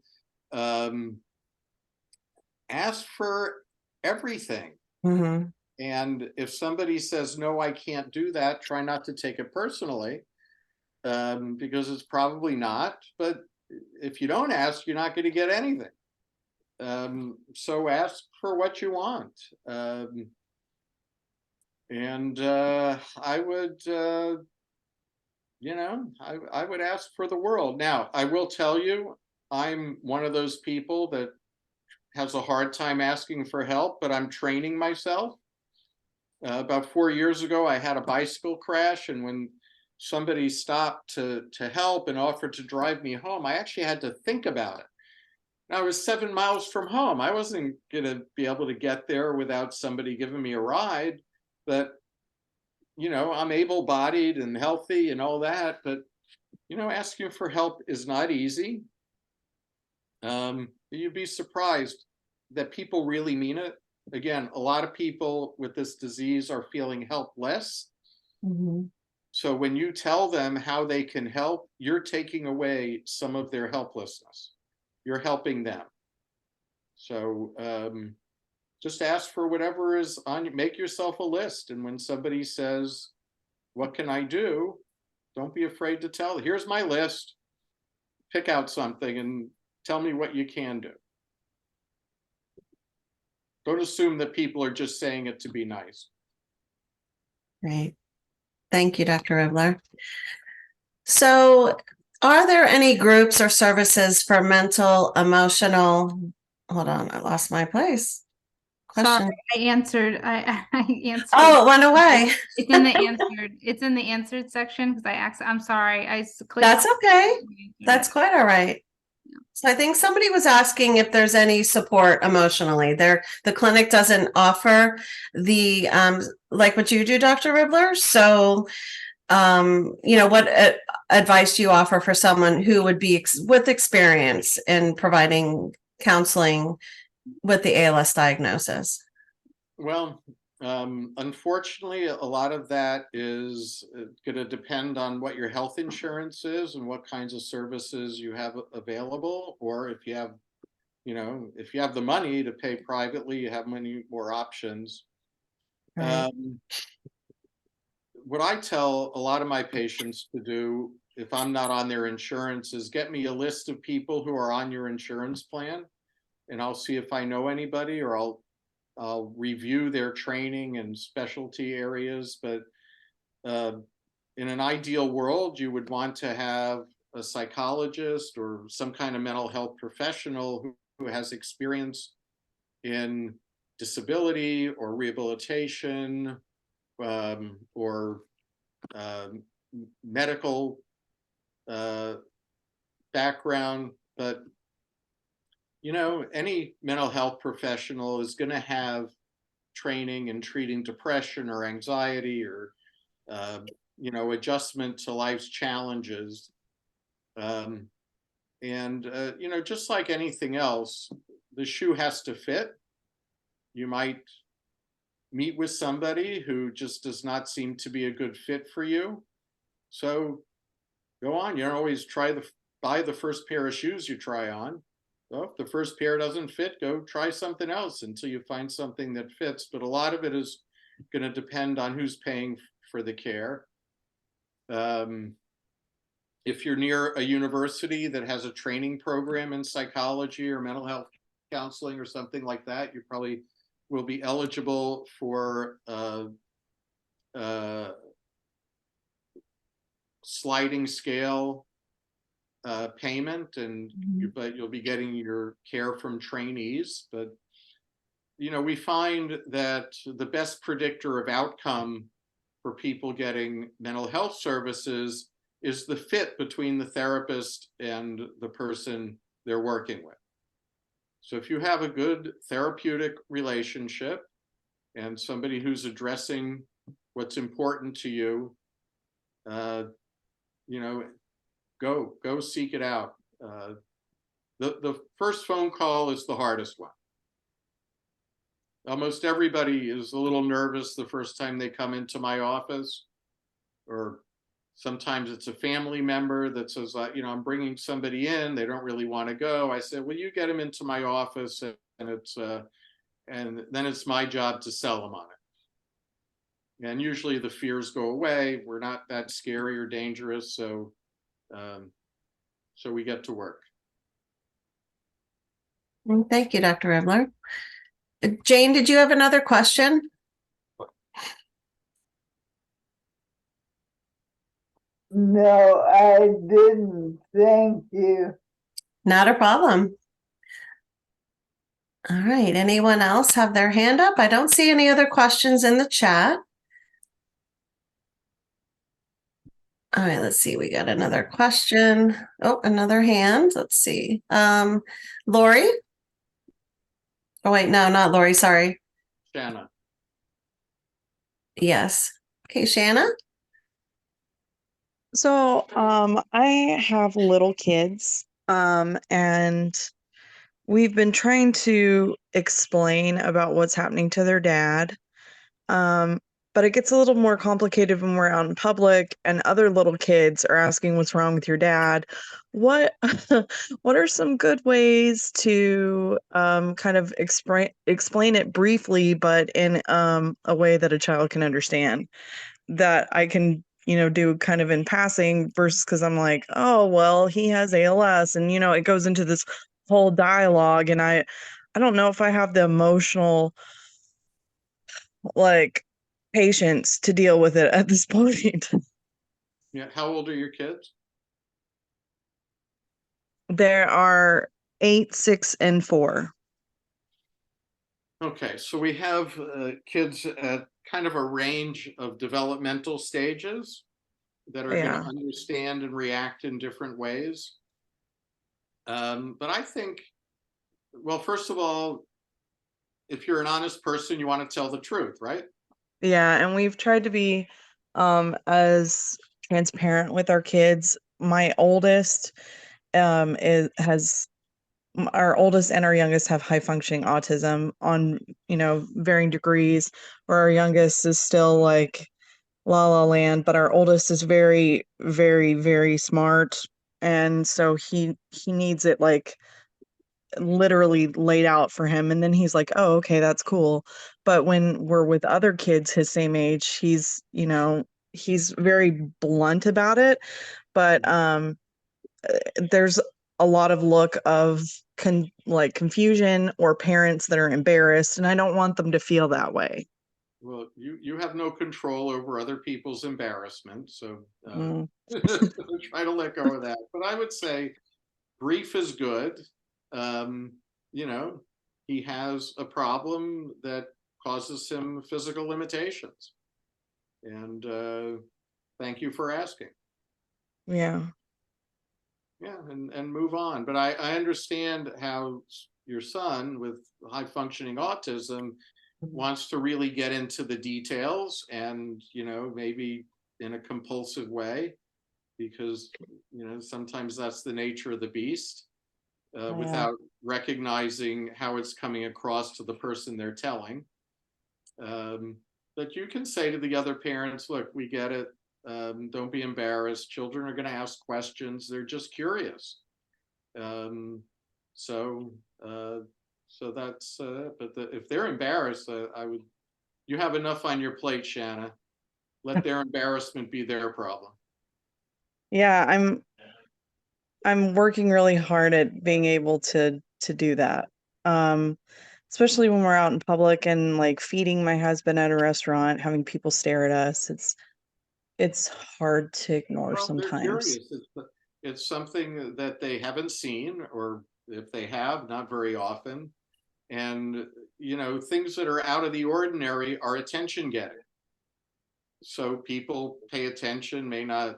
Ask for everything. Mm-hmm. And if somebody says, no, I can't do that, try not to take it personally, because it's probably not. But if you don't ask, you're not going to get anything. So ask for what you want. I would, I would ask for the world. Now, I will tell you, I'm one of those people that has a hard time asking for help, but I'm training myself. About 4 years ago, I had a bicycle crash, and when somebody stopped to help and offered to drive me home, I actually had to think about it. And I was 7 miles from home. I wasn't going to be able to get there without somebody giving me a ride. But, I'm able-bodied and healthy and all that. But, asking for help is not easy. You'd be surprised that people really mean it. Again, a lot of people with this disease are feeling helpless. Mm-hmm. So when you tell them how they can help, you're taking away some of their helplessness. You're helping them. So just ask for whatever is on you. Make yourself a list. And when somebody says, what can I do? Don't be afraid to tell. Here's my list. Pick out something and tell me what you can do. Don't assume that people are just saying it to be nice. Great. Thank you, Dr. Ribbler. So are there any groups or services for mental, emotional, hold on, I lost my place. Question. Sorry, I answered. I answered. Oh, it went away. It's in the answered. It's in the answered section because I'm sorry. Clicked That's on okay. it. That's quite all right. So I think somebody was asking if there's any support emotionally. The clinic doesn't offer the like what you do, Dr. Ribbler. So what advice do you offer for someone who would be with experience in providing counseling with the ALS diagnosis? Well, unfortunately, a lot of that is going to depend on what your health insurance is and what kinds of services you have available, or if you have, if you have the money to pay privately, you have many more options. Right. What I tell a lot of my patients to do, if I'm not on their insurance, is get me a list of people who are on your insurance plan, and I'll see if I know anybody, or I'll review their training and specialty areas. But in an ideal world, you would want to have a psychologist or some kind of mental health professional who has experience in disability or rehabilitation, or medical background. But any mental health professional is going to have training in treating depression or anxiety or, adjustment to life's challenges. Just like anything else, the shoe has to fit. You might meet with somebody who just does not seem to be a good fit for you. So go on. You don't always buy the first pair of shoes you try on. Well, if the first pair doesn't fit, go try something else until you find something that fits. But a lot of it is going to depend on who's paying for the care. If you're near a university that has a training program in psychology or mental health counseling or something like that, you probably will be eligible for uh, sliding scale payment, and but you'll be getting your care from trainees. But we find that the best predictor of outcome for people getting mental health services is the fit between the therapist and the person they're working with. So if you have a good therapeutic relationship and somebody who's addressing what's important to you, go seek it out. The first phone call is the hardest one. Almost everybody is a little nervous the first time they come into my office, or sometimes it's a family member that says, I'm bringing somebody in, they don't really want to go. I said, well, you get them into my office, and then it's my job to sell them on it. And usually the fears go away. We're not that scary or dangerous, so we get to work. Thank you, Dr. Ribbler. Jane, did you have another question? No, I didn't. Thank you. Not a problem. All right. Anyone else have their hand up? I don't see any other questions in the chat. All right, let's see. We got another question. Oh, another hand. Let's see. Lori? Oh, wait, no, not Lori. Sorry. Shanna. Yes. Okay, Shanna? So, I have little kids, and we've been trying to explain about what's happening to their dad. But it gets a little more complicated when we're out in public and other little kids are asking what's wrong with your dad. What what are some good ways to kind of explain it briefly, but in a way that a child can understand, that I can, do kind of in passing, versus because I'm like, oh, well, he has ALS, and it goes into this whole dialogue, and I don't know if I have the emotional patience to deal with it at this point. Yeah. How old are your kids? There are 8, 6, and 4. Okay, so we have kids at kind of a range of developmental stages that are going Yeah. to understand and react in different ways. But I think, well, first of all, if you're an honest person, you want to tell the truth, right? Yeah, and we've tried to be as transparent with our kids. My oldest our oldest and our youngest have high functioning autism on, varying degrees, where our youngest is still like la la land, but our oldest is very, very, very smart. And so he needs it literally laid out for him. And then he's like, oh, okay, that's cool. But when we're with other kids his same age, he's very blunt about it. But there's a lot of look of confusion or parents that are embarrassed, and I don't want them to feel that way. Well, you have no control over other people's embarrassment, so try to let go of that. But I would say brief is good. He has a problem that causes him physical limitations, and thank you for asking. Yeah. Yeah, and move on. But I understand how your son with high functioning autism wants to really get into the details, and maybe in a compulsive way, because sometimes that's the nature of the beast, without recognizing how it's coming across to the person they're telling. But you can say to the other parents, look, we get it. Don't be embarrassed. Children are going to ask questions. They're just curious. So that's, but if they're embarrassed, you have enough on your plate, Shanna. Let their embarrassment be their problem. Yeah, I'm working really hard at being able to do that. especially when we're out in public and like feeding my husband at a restaurant, having people stare at us. It's hard to ignore Well, they're sometimes. curious. It's something that they haven't seen, or if they have, not very often. And, you know, things that are out of the ordinary are attention getting. So people pay attention, may not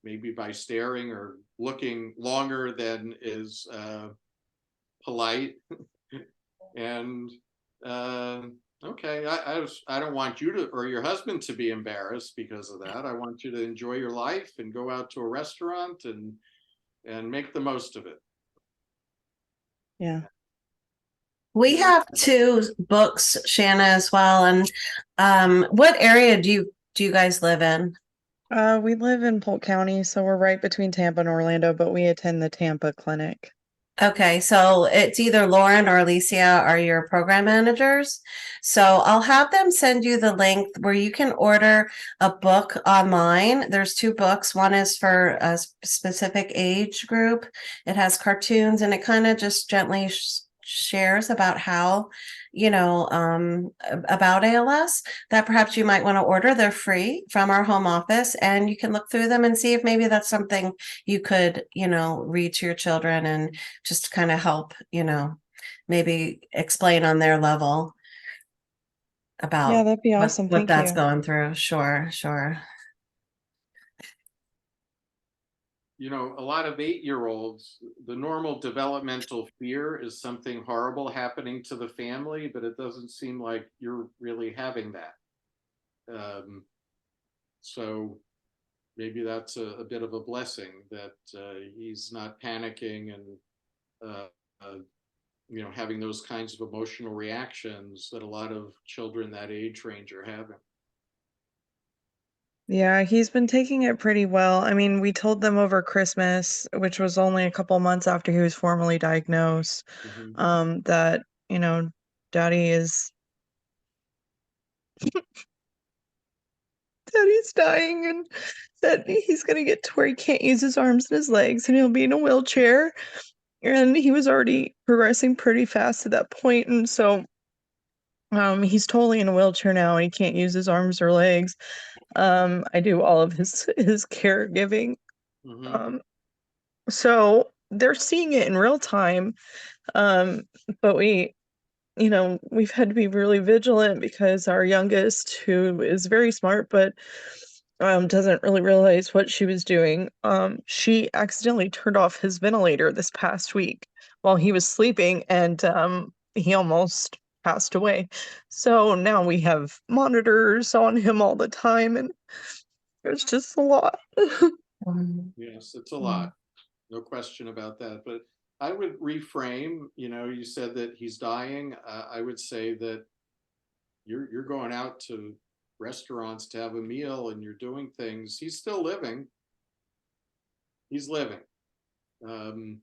maybe by staring or looking longer than is polite. And okay, I don't want you to, or your husband to be embarrassed because of that. I want you to enjoy your life and go out to a restaurant and make the most of it. Yeah. We have two books, Shanna, as well. And what area do you guys live in? We live in Polk County, so we're right between Tampa and Orlando, but we attend the Tampa clinic. Okay, so it's either Lauren or Alicia are your program managers. So I'll have them send you the link where you can order a book online. There's two books. One is for a specific age group. It has cartoons and it kind of just gently shares about how, you know, about ALS that perhaps you might want to order. They're free from our home office, and you can look through them and see if maybe that's something you could, you know, read to your children and just kind of help, you know, maybe explain on their level about Yeah, that'd be awesome. what Thank that's you. going through. Sure, sure. You know, a lot of 8-year-olds, the normal developmental fear is something horrible happening to the family, but it doesn't seem like you're really having that. So maybe that's a bit of a blessing that he's not panicking and you know, having those kinds of emotional reactions that a lot of children that age range are having. Yeah, he's been taking it pretty well. I mean, we told them over Christmas, which was only a couple months after he was formally diagnosed, that, you know, Daddy is Daddy's dying and that he's gonna get to where he can't use his arms and his legs and he'll be in a wheelchair. And he was already progressing pretty fast at that point, and so he's totally in a wheelchair now and he can't use his arms or legs. I do all of his caregiving. So they're seeing it in real time. But we, you know, we've had to be really vigilant because our youngest, who is very smart but doesn't really realize what she was doing, she accidentally turned off his ventilator this past week while he was sleeping, and he almost passed away. So now we have monitors on him all the time, and it's just a lot. Yes, it's a lot. No question about that. But I would reframe, you know, you said that he's dying. I would say that you're going out to restaurants to have a meal and you're doing things. He's still living. He's living. And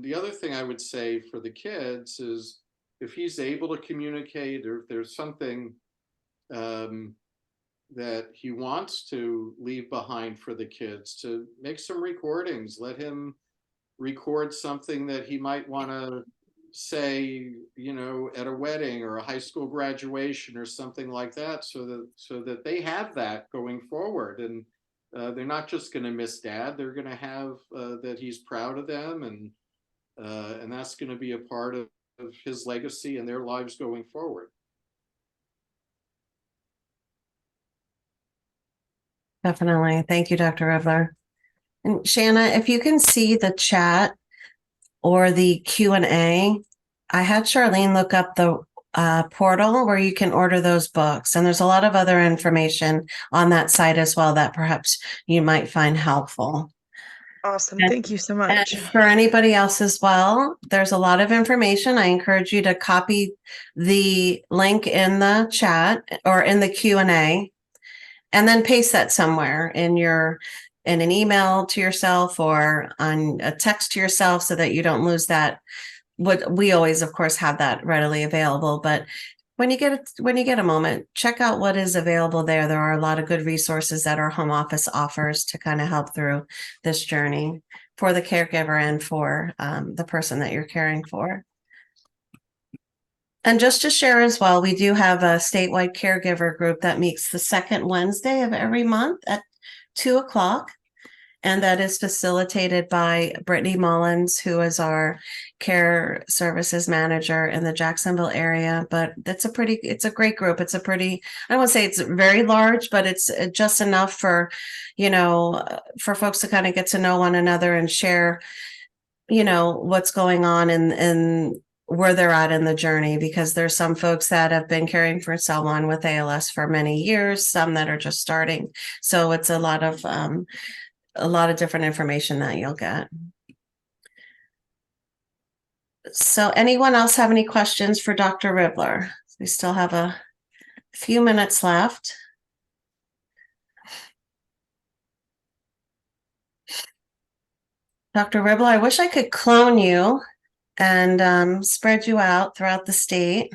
the other thing I would say for the kids is if he's able to communicate, or if there's something that he wants to leave behind for the kids, to make some recordings, let him record something that he might want to say, you know, at a wedding or a high school graduation or something like that, so that they have that going forward. And they're not just going to miss Dad, they're going to have that he's proud of them, and that's going to be a part of his legacy and their lives going forward. Definitely. Thank you, Dr. Ribbler. And Shanna, if you can see the chat or the Q&A, I had Charlene look up the portal where you can order those books. And there's a lot of other information on that site as well that perhaps you might find helpful. Awesome. And, thank you so much. And for anybody else as well, there's a lot of information. I encourage you to copy the link in the chat or in the Q&A and then paste that somewhere in an email to yourself or on a text to yourself so that you don't lose that. What we always, of course, have that readily available. But when you get a moment, check out what is available there. There are a lot of good resources that our home office offers to kind of help through this journey for the caregiver and for the person that you're caring for. And just to share as well, we do have a statewide caregiver group that meets the second Wednesday of every month at 2:00. And that is facilitated by Brittany Mullins, who is our care services manager in the Jacksonville area. But it's a great group. It's a pretty, I don't want to say it's very large, but it's just enough for, for folks to kind of get to know one another and share, what's going on and where they're at in the journey, because there's some folks that have been caring for someone with ALS for many years, some that are just starting. So it's a lot of different information that you'll get. So anyone else have any questions for Dr. Ribbler? We still have a few minutes left. Dr. Ribbler, I wish I could clone you and spread you out throughout the state.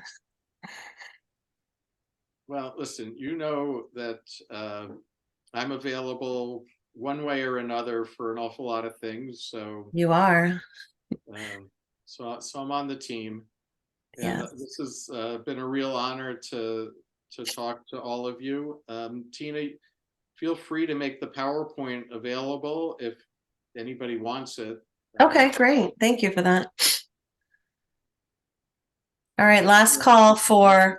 Well, listen, you know that I'm available one way or another for an awful lot of things. So You are. so I'm on the team. And Yes. this has been a real honor to talk to all of you. Tina, feel free to make the PowerPoint available if anybody wants it. Okay, great. Thank you for that. All right, last call for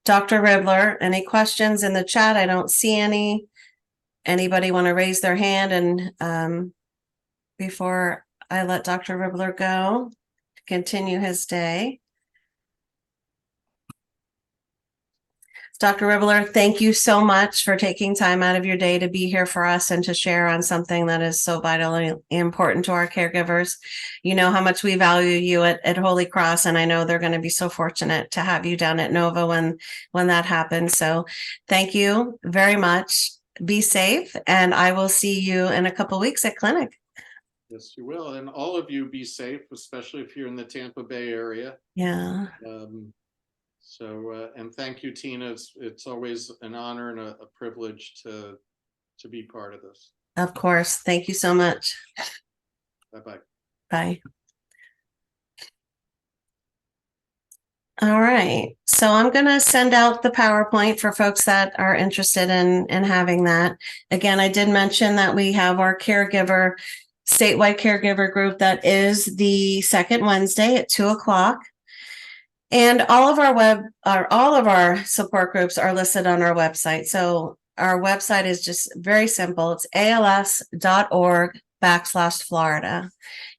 Dr. Ribbler. Any questions in the chat? I don't see any. Anybody want to raise their hand and before I let Dr. Ribbler go to continue his day? Dr. Ribbler, thank you so much for taking time out of your day to be here for us and to share on something that is so vitally important to our caregivers. You know how much we value you at Holy Cross, and I know they're going to be so fortunate to have you down at Nova when that happens. So thank you very much. Be safe, and I will see you in a couple weeks at clinic. Yes, you will. And all of you be safe, especially if you're in the Tampa Bay area. Yeah. And thank you, Tina. It's always an honor and a privilege to be part of this. Of course. Thank you so much. Bye-bye. Bye. All right. So I'm going to send out the PowerPoint for folks that are interested in having that. Again, I did mention that we have our statewide caregiver group that is the second Wednesday at 2:00. And all of our support groups are listed on our website. So our website is just very simple. It's als.org/Florida.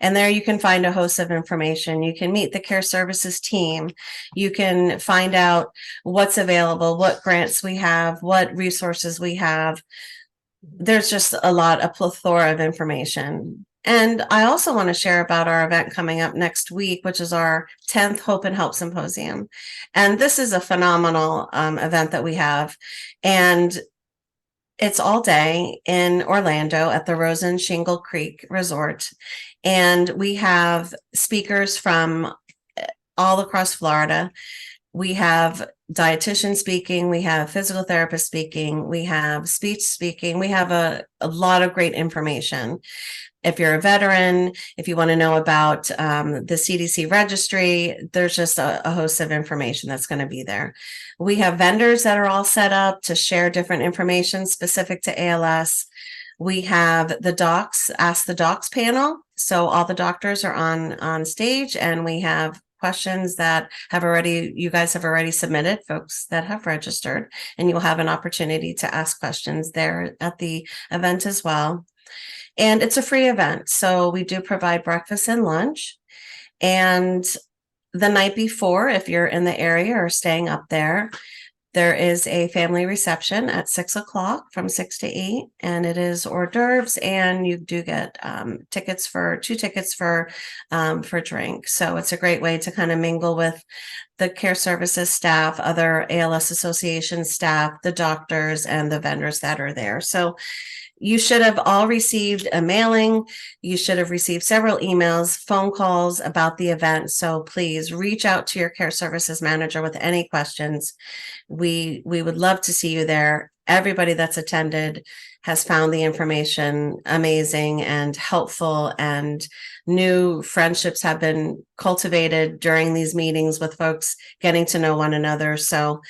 And there you can find a host of information. You can meet the care services team. You can find out what's available, what grants we have, what resources we have. There's just a plethora of information. And I also want to share about our event coming up next week, which is our 10th Hope and Help Symposium. And this is a phenomenal event that we have. And it's all day in Orlando at the Rosen Shingle Creek Resort. And we have speakers from all across Florida. We have dietitians speaking, we have physical therapists speaking, we have speech speaking, we have a lot of great information. If you're a veteran, if you want to know about the CDC registry, there's just a host of information that's going to be there. We have vendors that are all set up to share different information specific to ALS. We have the docs, Ask the Docs panel. So all the doctors are on stage, and we have questions that you guys have already submitted, folks that have registered, and you'll have an opportunity to ask questions there at the event as well. And it's a free event. So we do provide breakfast and lunch. And the night before, if you're in the area or staying up there, there is a family reception at 6:00 from 6 to 8. And it is hors d'oeuvres, and you do get two tickets for drink. So it's a great way to kind of mingle with the care services staff, other ALS association staff, the doctors, and the vendors that are there. So You should have all received a mailing. You should have received several emails, phone calls about the event. So please reach out to your care services manager with any questions. We would love to see you there. Everybody that's attended has found the information amazing and helpful, and new friendships have been cultivated during these meetings with folks getting to know one another. So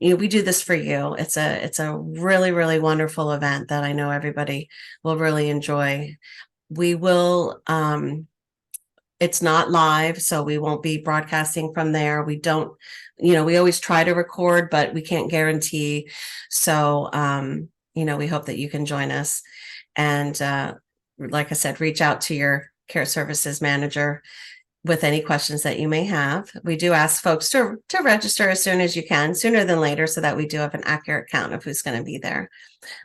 we do this for you. It's a really, really wonderful event that I know everybody will really enjoy. We will, it's not live, so we won't be broadcasting from there. We don't, we always try to record, but we can't guarantee. So, we hope that you can join us. And like I said, reach out to your care services manager with any questions that you may have. We do ask folks to register as soon as you can, sooner than later, so that we do have an accurate count of who's going to be there.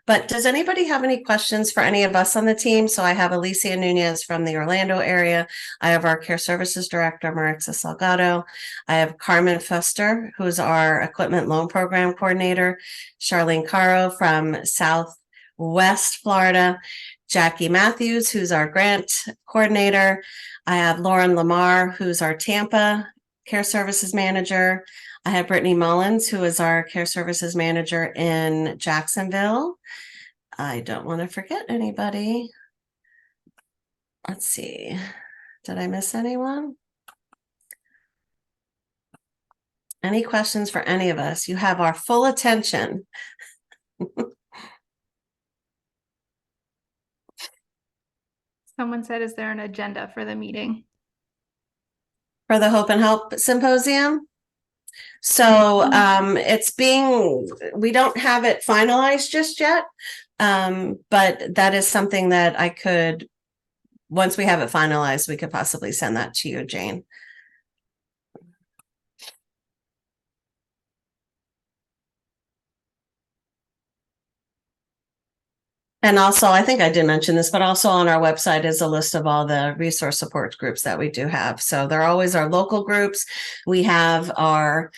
But does anybody have any questions for any of us on the team? So I have Alicia Nunez from the Orlando area. I have our care services director, Marixa Salgado. I have Carmen Fuster, who's our equipment loan program coordinator. Charlene Caro from Southwest Florida. Jackie Matthews, who's our grant coordinator. I have Lauren Lamar, who's our Tampa care services manager. I have Brittany Mullins, who is our care services manager in Jacksonville. I don't want to forget anybody. Let's see. Did I miss anyone? Any questions for any of us? You have our full attention. Someone said, is there an agenda for the meeting? For the Hope and Help Symposium. So we don't have it finalized just yet. But that is something that once we have it finalized, we could possibly send that to you, Jane. And also, I think I did mention this, but also on our website is a list of all the resource support groups that we do have. So they're always our local groups. We have our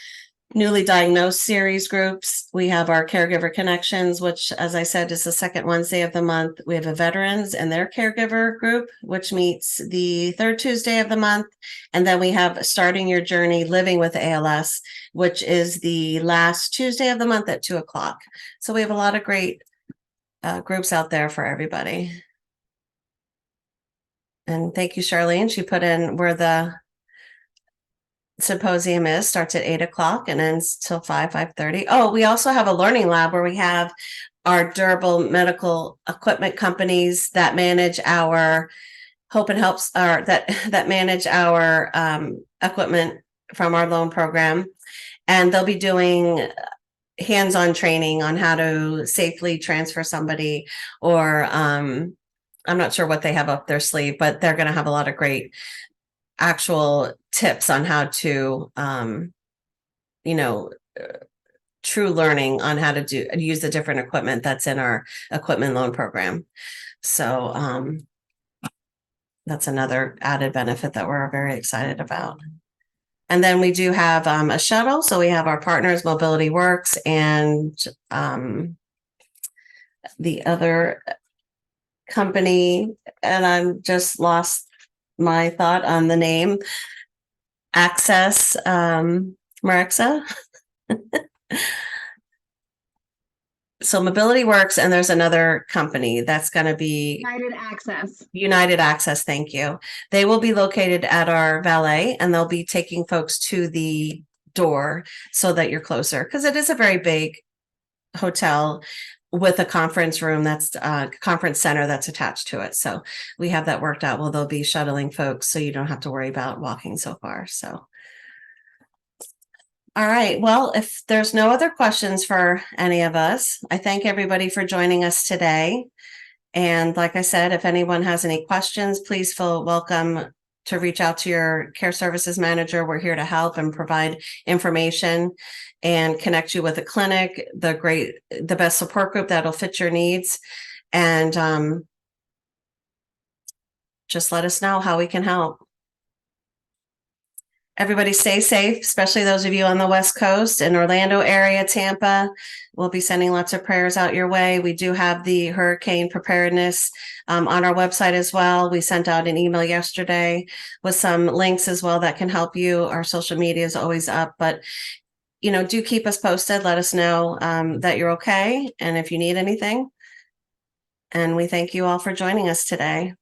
newly diagnosed series groups. We have our caregiver connections, which, as I said, is the second Wednesday of the month. We have a veterans and their caregiver group, which meets the third Tuesday of the month. And then we have starting your journey living with ALS, which is the last Tuesday of the month at 2:00. So we have a lot of great groups out there for everybody. And thank you, Charlene. She put in where the symposium starts at 8:00 and ends till 5:30. Oh, we also have a learning lab where we have our durable medical equipment companies that manage our Hope and Helps, or that manage our equipment from our loan program. And they'll be doing hands-on training on how to safely transfer somebody, or I'm not sure what they have up their sleeve, but they're going to have a lot of great actual tips on how to, true learning on how to use the different equipment that's in our equipment loan program. So that's another added benefit that we're very excited about. And then we do have a shuttle. So we have our partners, Mobility Works, and the other company, and I'm just lost my thought on the name, Access, Marixa. So Mobility Works, and there's another company that's going to be United Access. Thank you. They will be located at our valet, and they'll be taking folks to the door so that you're closer, because it is a very big hotel with a conference room that's conference center that's attached to it. So we have that worked out. Well, they'll be shuttling folks, so you don't have to worry about walking so far. So. All right. Well, if there's no other questions for any of us, I thank everybody for joining us today. And like I said, if anyone has any questions, please feel welcome to reach out to your care services manager. We're here to help and provide information and connect you with a clinic, the best support group that'll fit your needs. And just let us know how we can help. Everybody stay safe, especially those of you on the West Coast and Orlando area, Tampa. We'll be sending lots of prayers out your way. We do have the hurricane preparedness on our website as well. We sent out an email yesterday with some links as well that can help you. Our social media is always up, but do keep us posted. Let us know that you're okay and if you need anything. And we thank you all for joining us today.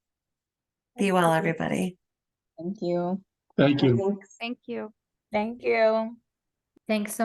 Be well, everybody. Thank you. Thank you. Thank you. Thank you. Thanks so